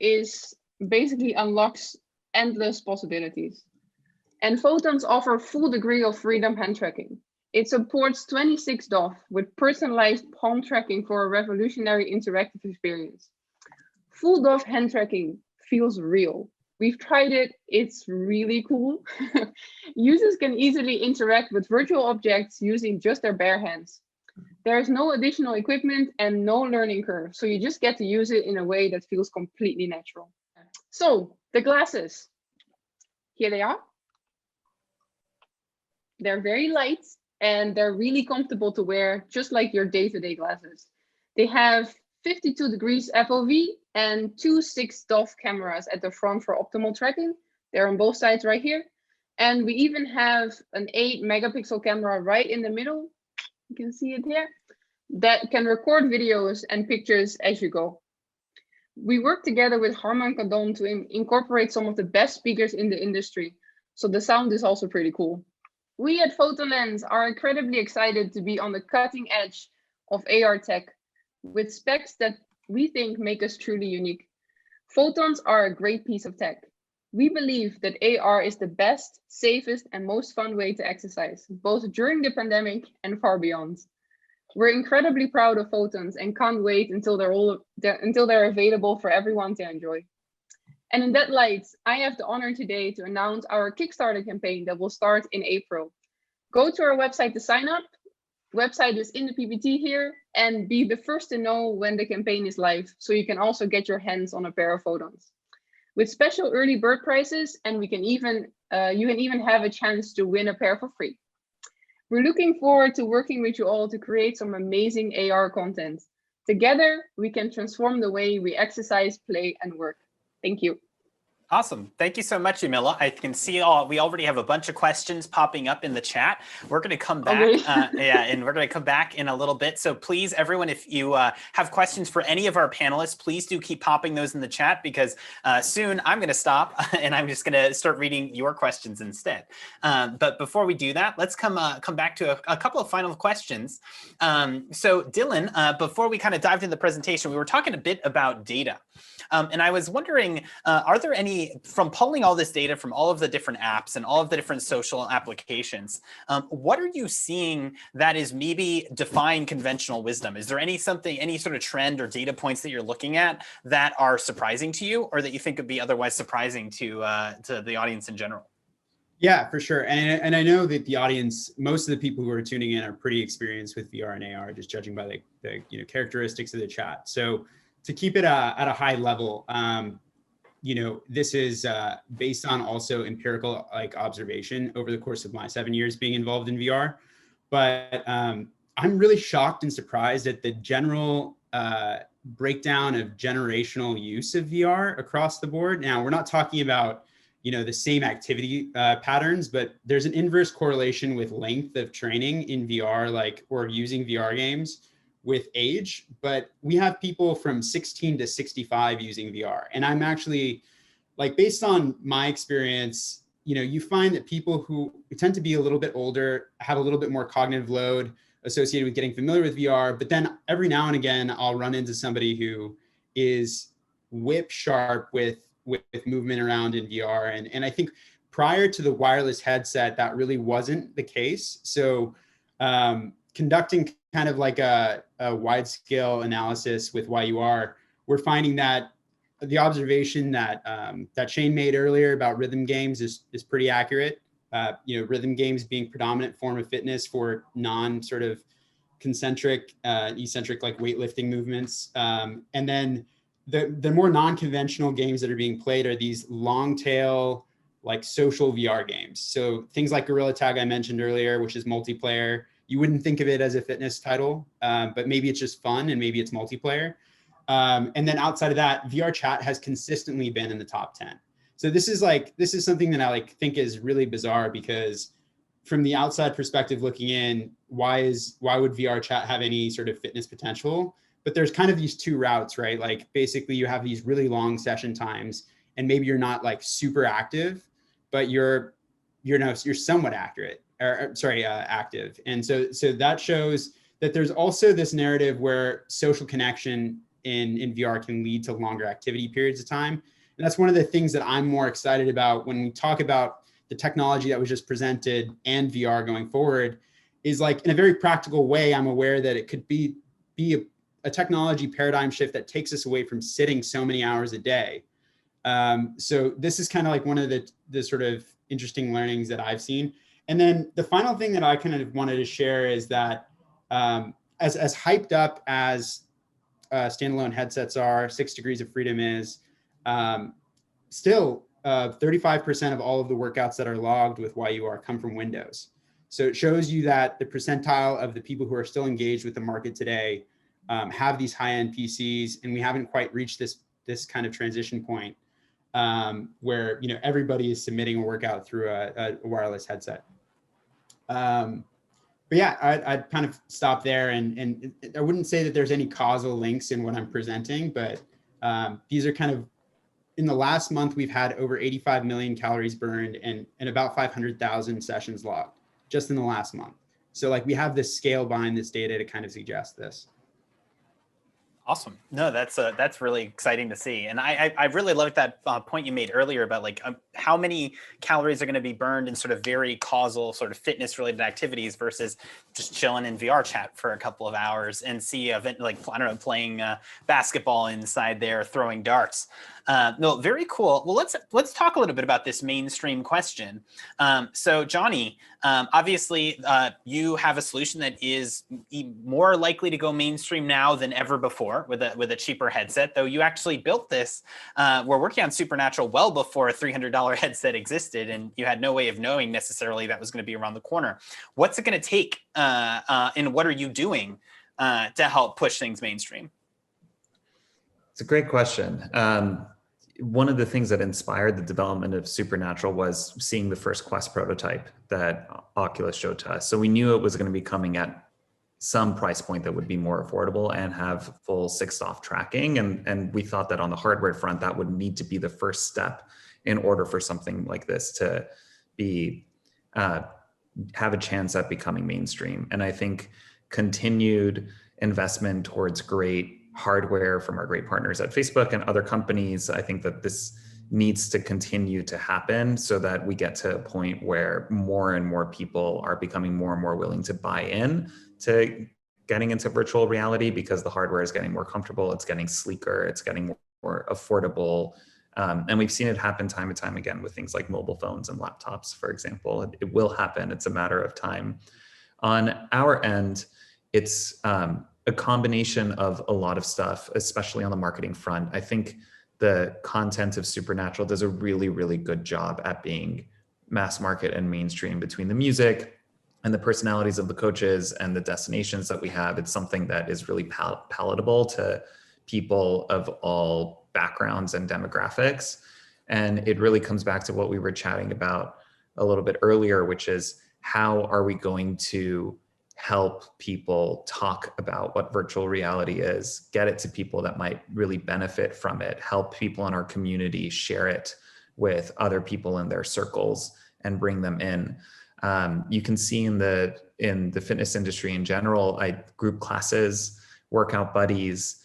basically unlocks endless possibilities. And photons offer full degree of freedom hand tracking. It supports 26 DOF with personalized palm tracking for a revolutionary interactive experience. Full DOF hand tracking feels real. We've tried it, it's really cool. Users can easily interact with virtual objects using just their bare hands. There's no additional equipment and no learning curve, so you just get to use it in a way that feels completely natural. So, the glasses. Here they are. They're very light and they're really comfortable to wear, just like your day-to-day glasses. They have 52 degrees FOV and 2 6 DOF cameras at the front for optimal tracking. They're on both sides right here. And we even have an 8 megapixel camera right in the middle. You can see it here. That can record videos and pictures as you go. We work together with Harman Kardon to incorporate some of the best speakers in the industry. So the sound is also pretty cool. We at PhotonLens are incredibly excited to be on the cutting edge of AR tech with specs that we think make us truly unique. Photons are a great piece of tech. We believe that AR is the best, safest, and most fun way to exercise, both during the pandemic and far beyond. We're incredibly proud of photons and can't wait until they're available for everyone to enjoy. And in that light, I have the honor today to announce our Kickstarter campaign that will start in April. Go to our website to sign up. Website is in the PPT here, and be the first to know when the campaign is live, so you can also get your hands on a pair of photons. With special early bird prices, and you can even have a chance to win a pair for free. We're looking forward to working with you all to create some amazing AR content. Together, we can transform the way we exercise, play, and work. Thank you. Awesome. Thank you so much, Jamila. I can see we already have a bunch of questions popping up in the chat. We're going to come back. And we're going to come back in a little bit. So please, everyone, if you have questions for any of our panelists, please do keep popping those in the chat, because soon I'm going to stop and I'm just going to start reading your questions instead. But before we do that, let's come back to a couple of final questions. So DILAN, before we kind of dived into the presentation, we were talking a bit about data. And I was wondering, are there any, from pulling all this data from all of the different apps and all of the different social applications, what are you seeing that is maybe defying conventional wisdom? Is there any sort of trend or data points that you're looking at that are surprising to you, or that you think would be otherwise surprising to the audience in general? Yeah, for sure. And I know that the audience, most of the people who are tuning in are pretty experienced with VR and AR, just judging by the characteristics of the chat. So to keep it at a high level, this is based on also empirical observation over the course of my 7 years being involved in VR. But I'm really shocked and surprised at the general breakdown of generational use of VR across the board. Now, we're not talking about the same activity patterns, but there's an inverse correlation with length of training in VR, or using VR games with age. But we have people from 16 to 65 using VR. And I'm actually, based on my experience, you find that people who tend to be a little bit older have a little bit more cognitive load associated with getting familiar with VR. But then every now and again, I'll run into somebody who is whip sharp with movement around in VR. And I think prior to the wireless headset, that really wasn't the case. So conducting kind of a wide scale analysis with YUR, we're finding that the observation that that Shane made earlier about rhythm games is pretty accurate. Rhythm games being predominant form of fitness for non sort of concentric, eccentric weightlifting movements. And then the more non-conventional games that are being played are these long tail, social VR games. So things like Gorilla Tag I mentioned earlier, which is multiplayer. You wouldn't think of it as a fitness title, but maybe it's just fun and maybe it's multiplayer. And then outside of that, VR chat has consistently been in the top 10. So this is something that I think is really bizarre, because from the outside perspective looking in, why would VR chat have any sort of fitness potential? But there's kind of these two routes, right? Basically you have these really long session times, and maybe you're not super active, but you're somewhat accurate. Active. And so that shows that there's also this narrative where social connection in VR can lead to longer activity periods of time. And that's one of the things that I'm more excited about when we talk about the technology that was just presented and VR going forward, is in a very practical way, I'm aware that it could be a technology paradigm shift that takes us away from sitting so many hours a day. So this is kind of one of the sort of interesting learnings that I've seen. And then the final thing that I kind of wanted to share is that as hyped up as standalone headsets are, 6 Degrees of Freedom is, still 35% of all of the workouts that are logged with YUR come from Windows. So it shows you that the percentile of the people who are still engaged with the market today have these high-end PCs, and we haven't quite reached this kind of transition point where everybody is submitting a workout through a wireless headset. But yeah, I'd kind of stop there, and I wouldn't say that there's any causal links in what I'm presenting, but these are kind of, in the last month, we've had over 85 million calories burned and about 500,000 sessions logged just in the last month. So we have this scale behind this data to kind of suggest this. Awesome. No, that's really exciting to see. And I really loved that point you made earlier about how many calories are going to be burned in sort of very causal sort of fitness related activities versus just chilling in VR chat for a couple of hours and see a playing basketball inside there, throwing darts. No, very cool. Well, let's talk a little bit about this mainstream question. So Johnny, obviously you have a solution that is more likely to go mainstream now than ever before with a cheaper headset, though you actually built this. We're working on Supernatural well before a $300 headset existed, and you had no way of knowing necessarily that was going to be around the corner. What's it going to take, and what are you doing to help push things mainstream? It's a great question. one of the things that inspired the development of Supernatural was seeing the first Quest prototype that Oculus showed to us. So we knew it was going to be coming at some price point that would be more affordable and have full 6-off tracking. And we thought that on the hardware front, that would need to be the first step in order for something like this to be have a chance at becoming mainstream. And I think continued investment towards great hardware from our great partners at Facebook and other companies, I think that this needs to continue to happen so that we get to a point where more and more people are becoming more and more willing to buy in to getting into virtual reality, because the hardware is getting more comfortable, it's getting sleeker, it's getting more affordable. And we've seen it happen time and time again with things like mobile phones and laptops, for example. It will happen, it's a matter of time. On our end, it's a combination of a lot of stuff, especially on the marketing front. I think the content of Supernatural does a really, really good job at being mass market and mainstream between the music and the personalities of the coaches and the destinations that we have. It's something that is really palatable to people of all backgrounds and demographics. And it really comes back to what we were chatting about a little bit earlier, which is how are we going to help people talk about what virtual reality is, get it to people that might really benefit from it, help people in our community share it with other people in their circles and bring them in. You can see in the fitness industry in general, group classes, workout buddies,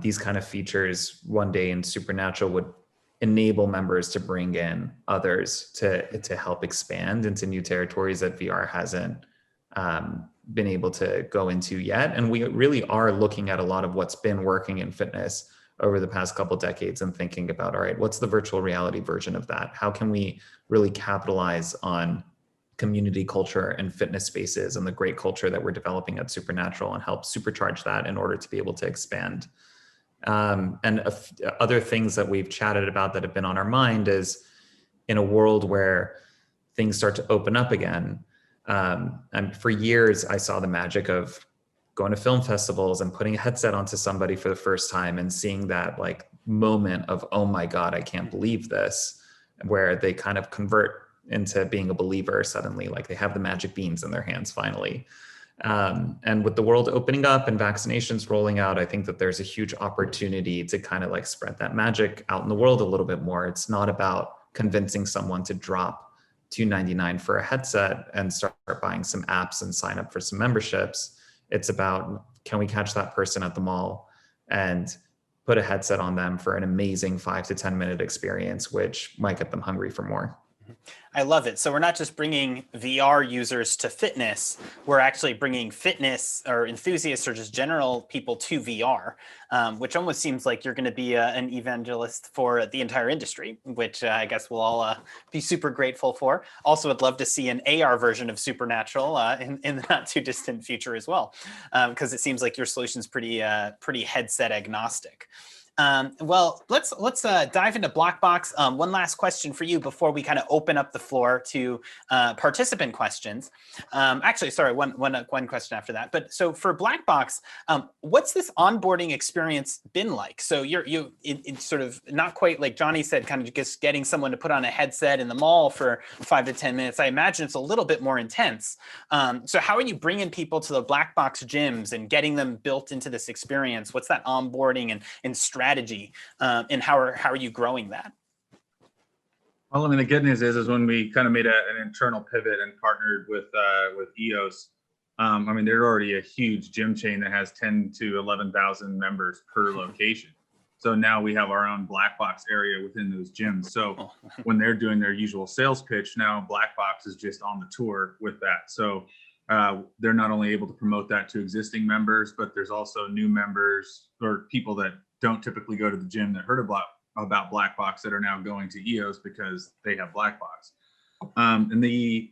these kind of features one day in Supernatural would enable members to bring in others to help expand into new territories that VR hasn't been able to go into yet. And we really are looking at a lot of what's been working in fitness over the past couple decades and thinking about, all right, what's the virtual reality version of that? How can we really capitalize on community culture and fitness spaces and the great culture that we're developing at Supernatural and help supercharge that in order to be able to expand? And other things that we've chatted about that have been on our mind is in a world where things start to open up again. And for years, I saw the magic of going to film festivals and putting a headset onto somebody for the first time and seeing that like moment of, oh my God, I can't believe this, where they kind of convert into being a believer suddenly, like they have the magic beans in their hands finally. And with the world opening up and vaccinations rolling out, I think that there's a huge opportunity to kind of like spread that magic out in the world a little bit more. It's not about convincing someone to drop $299 for a headset and start buying some apps and sign up for some memberships. It's about, can we catch that person at the mall and put a headset on them for an amazing 5 to 10 minute experience, which might get them hungry for more. I love it. So we're not just bringing VR users to fitness, we're actually bringing fitness or enthusiasts or just general people to VR, which almost seems like you're going to be an evangelist for the entire industry, which I guess we'll all be super grateful for. Also, I'd love to see an AR version of Supernatural in the not too distant future as well, because it seems like your solution's pretty headset agnostic. Well, let's dive into Blackbox. One last question for you before we kind of open up the floor to participant questions. Actually, sorry, one question after that. But so for Blackbox, what's this onboarding experience been like? So it's sort of not quite like Johnny said, kind of just getting someone to put on a headset in the mall for 5 to 10 minutes. I imagine it's a little bit more intense. So how are you bringing people to the Blackbox gyms and getting them built into this experience? What's that onboarding and strategy, and how are you growing that? Well, I mean, the good news is when we kind of made an internal pivot and partnered with EOS. I mean, they're already a huge gym chain that has 10 to 11,000 members per location. So now we have our own Blackbox area within those gyms. So when they're doing their usual sales pitch, now Blackbox is just on the tour with that. So they're not only able to promote that to existing members, but there's also new members or people that don't typically go to the gym that heard about Blackbox that are now going to EOS because they have Blackbox. And the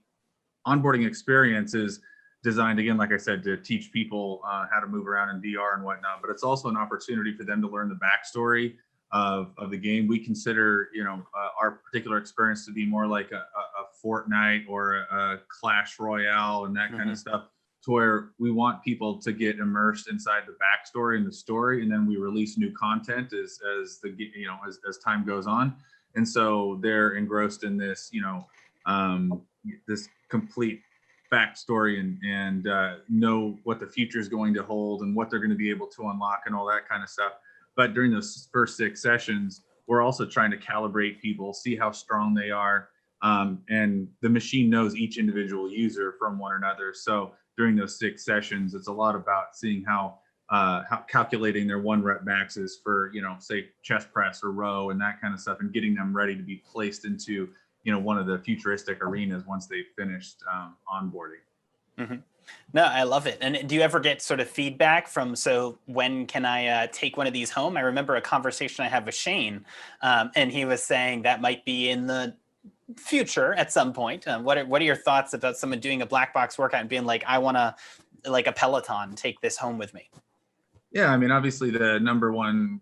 onboarding experience is designed, again, like I said, to teach people how to move around in VR and whatnot, but it's also an opportunity for them to learn the backstory of the game. We consider, our particular experience to be more like a Fortnite or a Clash Royale and that kind of stuff. to where we want people to get immersed inside the backstory and the story, and then we release new content as the as time goes on. And so they're engrossed in this, this complete backstory and know what the future is going to hold and what they're going to be able to unlock and all that kind of stuff. But during those first 6 sessions, we're also trying to calibrate people, see how strong they are. And the machine knows each individual user from one another. So during those 6 sessions, it's a lot about seeing how calculating their 1 rep maxes for, say chest press or row and that kind of stuff, and getting them ready to be placed into, one of the futuristic arenas once they've finished onboarding. Mm-hmm. No, I love it. And do you ever get sort of feedback from, so when can I take one of these home? I remember a conversation I had with Shane, and he was saying that might be in the future at some point. What are your thoughts about someone doing a black box workout and being like, I want to, like a Peloton, take this home with me? Yeah, I mean, obviously the number one,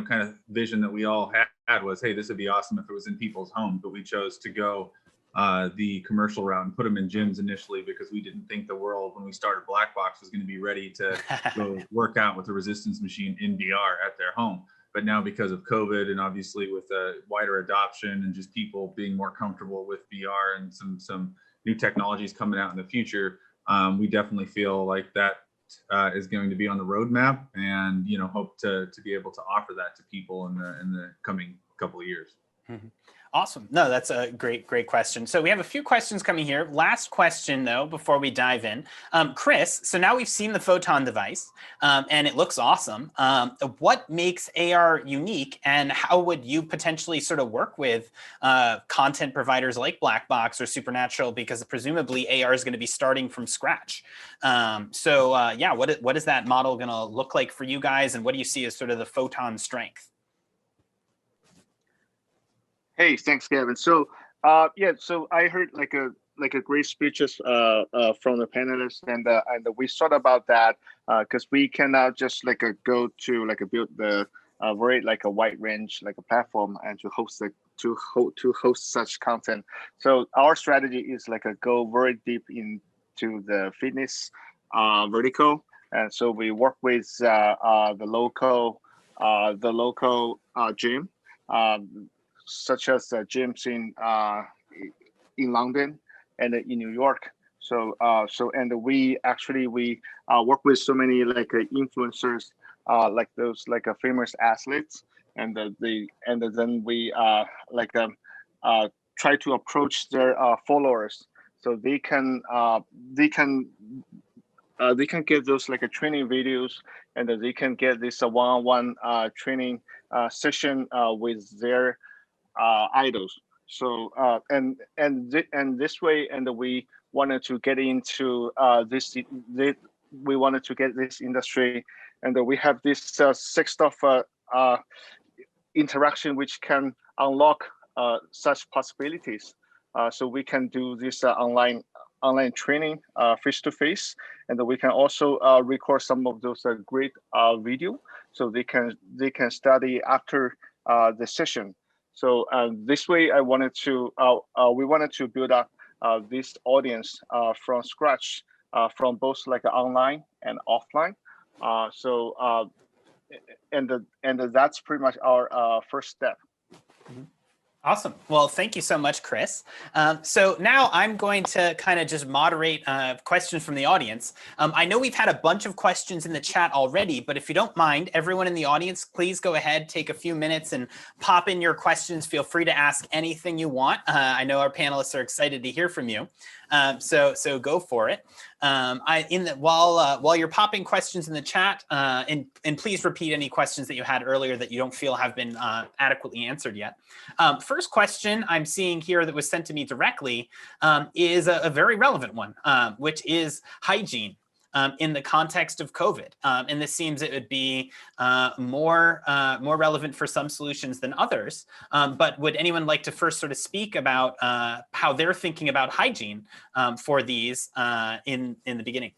kind of vision that we all had was, hey, this would be awesome if it was in people's homes, but we chose to go the commercial route and put them in gyms initially because we didn't think the world, when we started Black Box, was going to be ready to go work out with a resistance machine in VR at their home. But now, because of COVID and obviously with wider adoption and just people being more comfortable with VR and some new technologies coming out in the future, we definitely feel like that is going to be on the roadmap, and hope to be able to offer that to people in the coming couple of years. Mm-hmm. Awesome. No, that's a great question. So we have a few questions coming here. Last question, though, before we dive in. Chris, so now we've seen the Photon device, and it looks awesome. What makes AR unique, and how would you potentially sort of work with content providers like Blackbox or Supernatural, because presumably AR is going to be starting from scratch. Yeah, what is that model going to look like for you guys, and what do you see as sort of the Photon strength? Hey, thanks, Gavin. So, so I heard like a great speeches from the panelists, and we thought about that because we cannot just go to build the very a wide range a platform and to host host such content. So our strategy is go very deep into the fitness vertical, and so we work with the local gym. Such as gyms in London and in New York. So we work with so many influencers, those famous athletes, and then we try to approach their followers so they can get those training videos, and they can get this one-on-one training session with their idols. So and this way, and we wanted to get into we wanted to get this industry, and we have this 6 of interaction which can unlock such possibilities. So we can do this online training face to face, and we can also record some of those great video, so they can study after the session. So this way, we wanted to build up this audience from scratch, from both online and offline. And that's pretty much our first step. Mm-hmm. Awesome. Well, thank you so much, Chris. So now I'm going to kind of just moderate questions from the audience. I know we've had a bunch of questions in the chat already, but if you don't mind, everyone in the audience, please go ahead, take a few minutes and pop in your questions. Feel free to ask anything you want. I know our panelists are excited to hear from you. So go for it. While you're popping questions in the chat, and please repeat any questions that you had earlier that you don't feel have been adequately answered yet. First question I'm seeing here that was sent to me directly is a very relevant one, which is hygiene. In the context of COVID. And this seems it would be more relevant for some solutions than others. But would anyone like to first sort of speak about how they're thinking about hygiene for these in the beginning?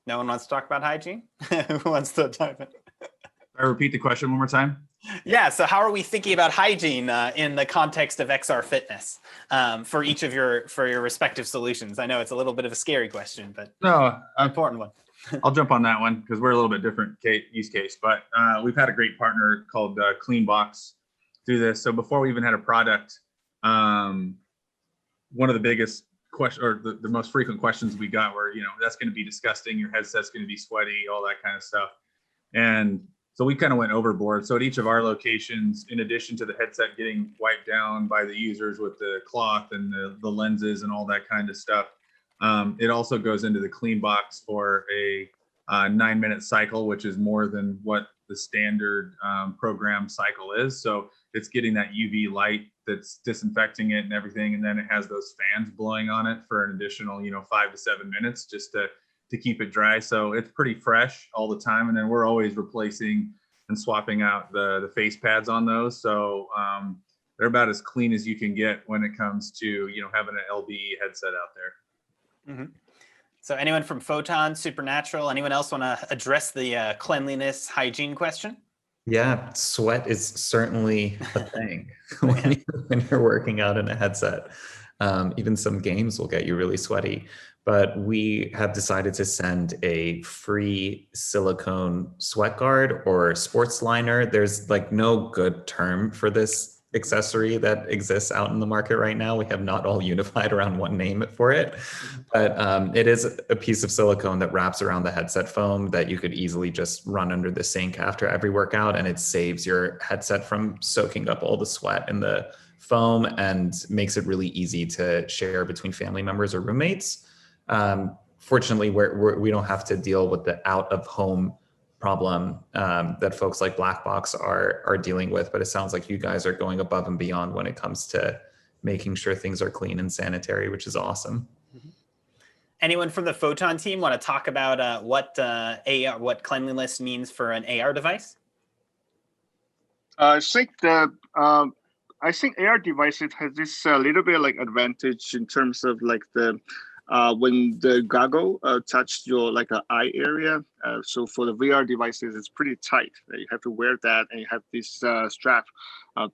No one wants to talk about hygiene? Who wants to dive in? I repeat the question one more time. Yeah, so how are we thinking about hygiene in the context of XR fitness for each of your respective solutions? I know it's a little bit of a scary question, but No, important one. I'll jump on that one because we're a little bit different use case, but we've had a great partner called Cleanbox do this. So before we even had a product, one of the biggest question or the most frequent questions we got were, that's going to be disgusting. Your headset's going to be sweaty, all that kind of stuff. And so we kind of went overboard. So at each of our locations, in addition to the headset getting wiped down by the users with the cloth and the lenses and all that kind of stuff, it also goes into the clean box for a 9-minute cycle, which is more than what the standard program cycle is. So it's getting that UV light that's disinfecting it and everything. And then it has those fans blowing on it for an additional, 5 to 7 minutes just to keep it dry. So it's pretty fresh all the time. And then we're always replacing and swapping out the face pads on those. So they're about as clean as you can get when it comes to, having an LBE headset out there. Mm-hmm. So anyone from Photon, Supernatural, anyone else want to address the cleanliness hygiene question? Yeah, sweat is certainly a thing when you're working out in a headset. Even some games will get you really sweaty. But we have decided to send a free silicone sweat guard or sports liner. There's like no good term for this accessory that exists out in the market right now. We have not all unified around one name for it, but it is a piece of silicone that wraps around the headset foam that you could easily just run under the sink after every workout, and it saves your headset from soaking up all the sweat in the foam and makes it really easy to share between family members or roommates. Fortunately, we don't have to deal with the out-of-home problem that folks like Blackbox are dealing with, but it sounds like you guys are going above and beyond when it comes to making sure things are clean and sanitary, which is awesome. Mm-hmm. Anyone from the Photon team want to talk about what cleanliness means for an AR device? I think AR devices has this little bit like advantage in terms of like the when the goggle touch your like eye area. So for the VR devices, it's pretty tight. You have to wear that, and you have this strap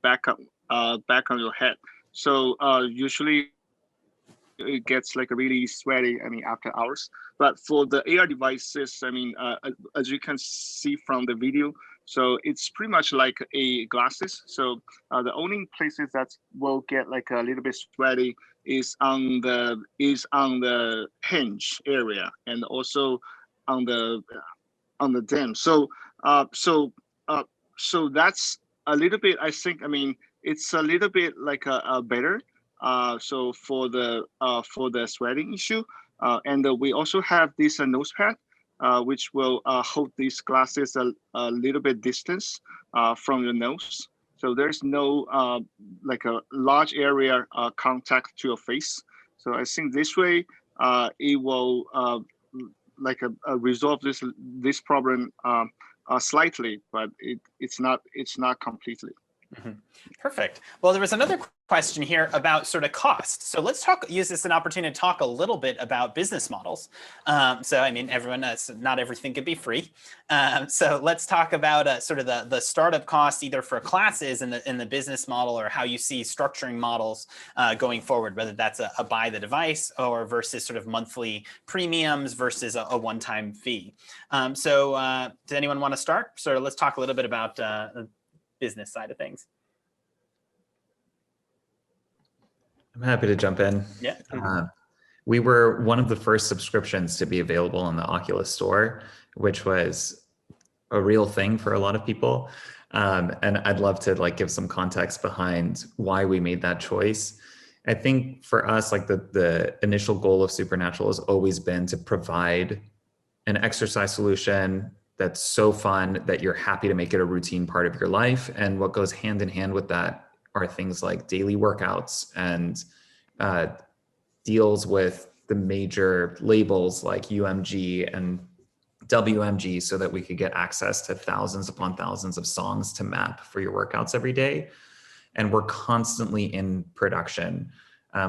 back on your head. So usually it gets like really sweaty, after hours. But for the AR devices, as you can see from the video, so it's pretty much like a glasses. So the only places that will get like a little bit sweaty is on the hinge area and also on the dam. So so that's a little bit. I think it's a little bit like a better. So for the sweating issue, and we also have this nose pad, which will hold these glasses a little bit distance from your nose. So there's no like a large area contact to your face. So I think this way it will resolve this problem slightly, but it's not completely. Mm-hmm. Perfect. Well, there was another question here about sort of cost. So let's use this as an opportunity to talk a little bit about business models. So everyone knows not everything could be free. So let's talk about sort of the startup cost, either for classes in the business model, or how you see structuring models going forward, whether that's a buy the device or versus sort of monthly premiums versus a one-time fee. So does anyone want to start? So let's talk a little bit about the business side of things. I'm happy to jump in. Yeah. We were one of the first subscriptions to be available on the Oculus Store, which was a real thing for a lot of people. And I'd love to give some context behind why we made that choice. I think for us, the initial goal of Supernatural has always been to provide an exercise solution that's so fun that you're happy to make it a routine part of your life. And what goes hand in hand with that are things like daily workouts and deals with the major labels like UMG and WMG, so that we could get access to thousands upon thousands of songs to map for your workouts every day. And we're constantly in production.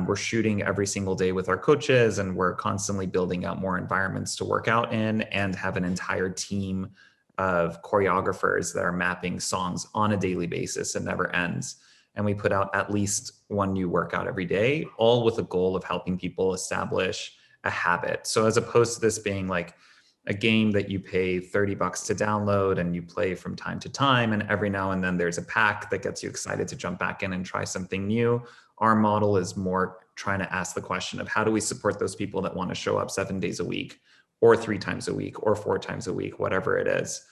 We're shooting every single day with our coaches, and we're constantly building out more environments to work out in and have an entire team of choreographers that are mapping songs on a daily basis. It never ends. And we put out at least one new workout every day, all with a goal of helping people establish a habit. So as opposed to this being like a game that you pay $30 to download and you play from time to time, and every now and then there's a pack that gets you excited to jump back in and try something new. Our model is more trying to ask the question of how do we support those people that want to show up 7 days a week, or 3 times a week, or 4 times a week, whatever it is.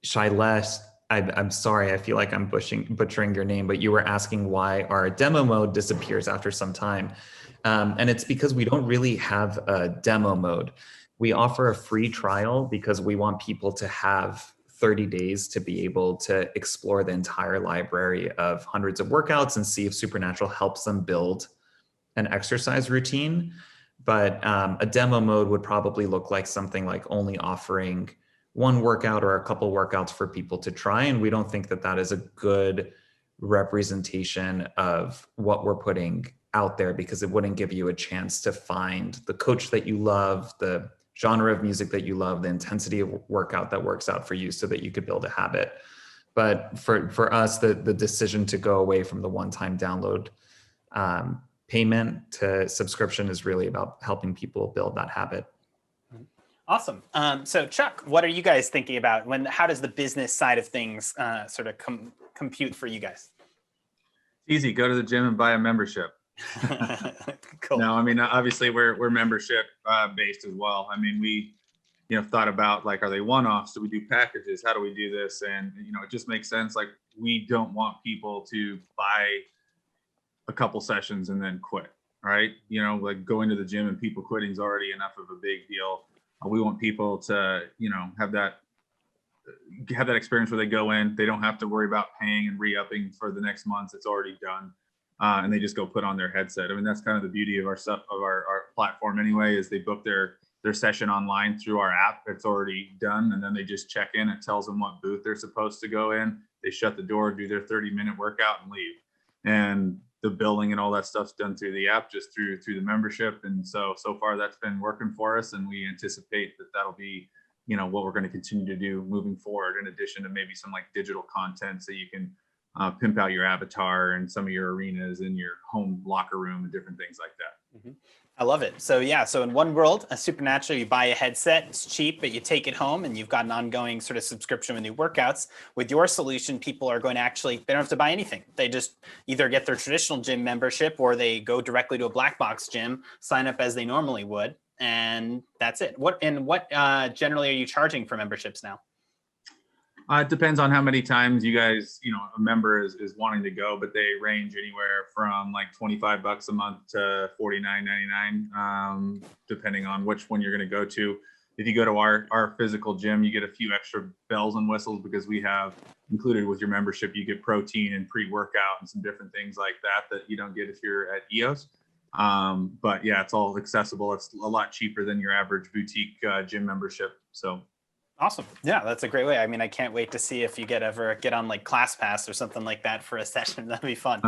Shailesh, I'm sorry, I feel like I'm butchering your name, but you were asking why our demo mode disappears after some time. And it's because we don't really have a demo mode. We offer a free trial because we want people to have 30 days to be able to explore the entire library of hundreds of workouts and see if Supernatural helps them build an exercise routine. But a demo mode would probably look like something like only offering one workout or a couple workouts for people to try. And we don't think that that is a good representation of what we're putting out there, because it wouldn't give you a chance to find the coach that you love, the genre of music that you love, the intensity of workout that works out for you so that you could build a habit. But for us, the decision to go away from the one-time download payment to subscription is really about helping people build that habit. Awesome. So Chuck, what are you guys thinking about how does the business side of things sort of compute for you guys? It's easy. Go to the gym and buy a membership. Cool. No, I mean, obviously we're membership based as well. I mean, we, thought about like, are they one-offs? Do we do packages? How do we do this? And, it just makes sense. Like, we don't want people to buy a couple sessions and then quit, right? Like going to the gym and people quitting is already enough of a big deal. We want people to, have that experience where they go in, they don't have to worry about paying and re-upping for the next month. It's already done. And they just go put on their headset. I mean, that's kind of the beauty of our platform anyway, is they book their session online through our app. It's already done. And then they just check in. It tells them what booth they're supposed to go in. They shut the door, do their 30-minute workout and leave. And the billing and all that stuff's done through the app, just through the membership. And so far that's been working for us. And we anticipate that that'll be, what we're going to continue to do moving forward, in addition to maybe some like digital content so you can pimp out your avatar and some of your arenas in your home locker room and different things like that. Mm-hmm. I love it. So yeah, so in one world, a Supernatural, you buy a headset, it's cheap, but you take it home and you've got an ongoing sort of subscription with new workouts. With your solution, people are going to they don't have to buy anything. They just either get their traditional gym membership or they go directly to a black box gym, sign up as they normally would, and that's it. What generally are you charging for memberships now? It depends on how many times you guys, a member is wanting to go, but they range anywhere from like $25 a month to $49.99, depending on which one you're going to go to. If you go to our physical gym, you get a few extra bells and whistles because we have included with your membership, you get protein and pre-workout and some different things like that you don't get if you're at EOS. But yeah, it's all accessible. It's a lot cheaper than your average boutique gym membership. So. Awesome. Yeah, that's a great way. I mean, I can't wait to see if you ever get on like ClassPass or something like that for a session. That'd be fun.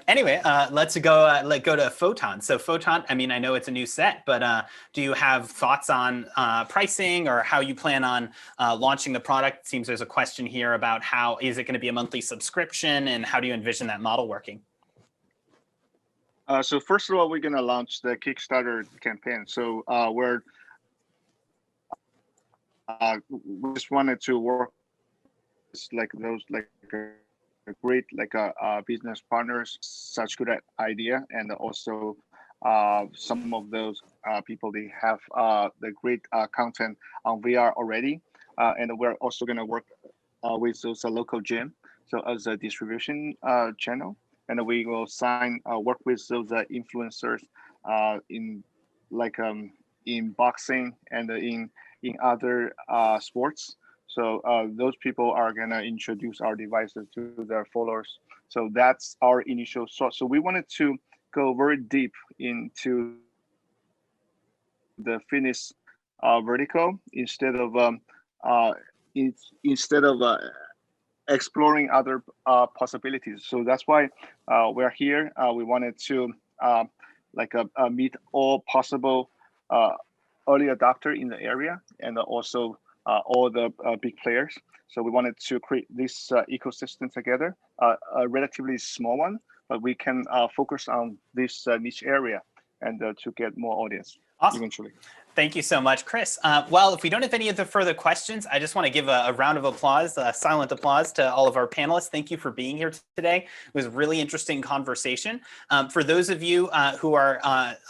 Anyway, let's go to Photon. So Photon, I mean, I know it's a new set, but do you have thoughts on pricing or how you plan on launching the product? It seems there's a question here about how is it going to be a monthly subscription and how do you envision that model working? So first of all, we're going to launch the Kickstarter campaign. So we just wanted to work like those great business partners, such good idea, and also some of those people, they have the great content on VR already, and we're also going to work with those local gym, so as a distribution channel, and we will work with those influencers in boxing and in other sports. So those people are gonna introduce our devices to their followers. So that's our initial source. So we wanted to go very deep into the fitness vertical instead of exploring other possibilities. So that's why we're here. We wanted to meet all possible early adopter in the area, and also all the big players. So we wanted to create this ecosystem together, a relatively small one, but we can focus on this niche area and to get more audience eventually. Thank you so much, Chris. Well, if we don't have any other further questions, I just want to give a round of applause, silent applause to all of our panelists. Thank you for being here today. It was a really interesting conversation. For those of you who are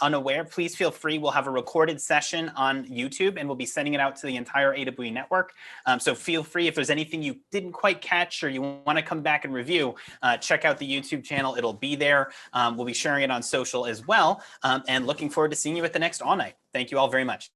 unaware, please feel free. We'll have a recorded session on YouTube and we'll be sending it out to the entire AWE network. So feel free, if there's anything you didn't quite catch or you want to come back and review, check out the YouTube channel. It'll be there. We'll be sharing it on social as well. And looking forward to seeing you at the next All Night. Thank you all very much.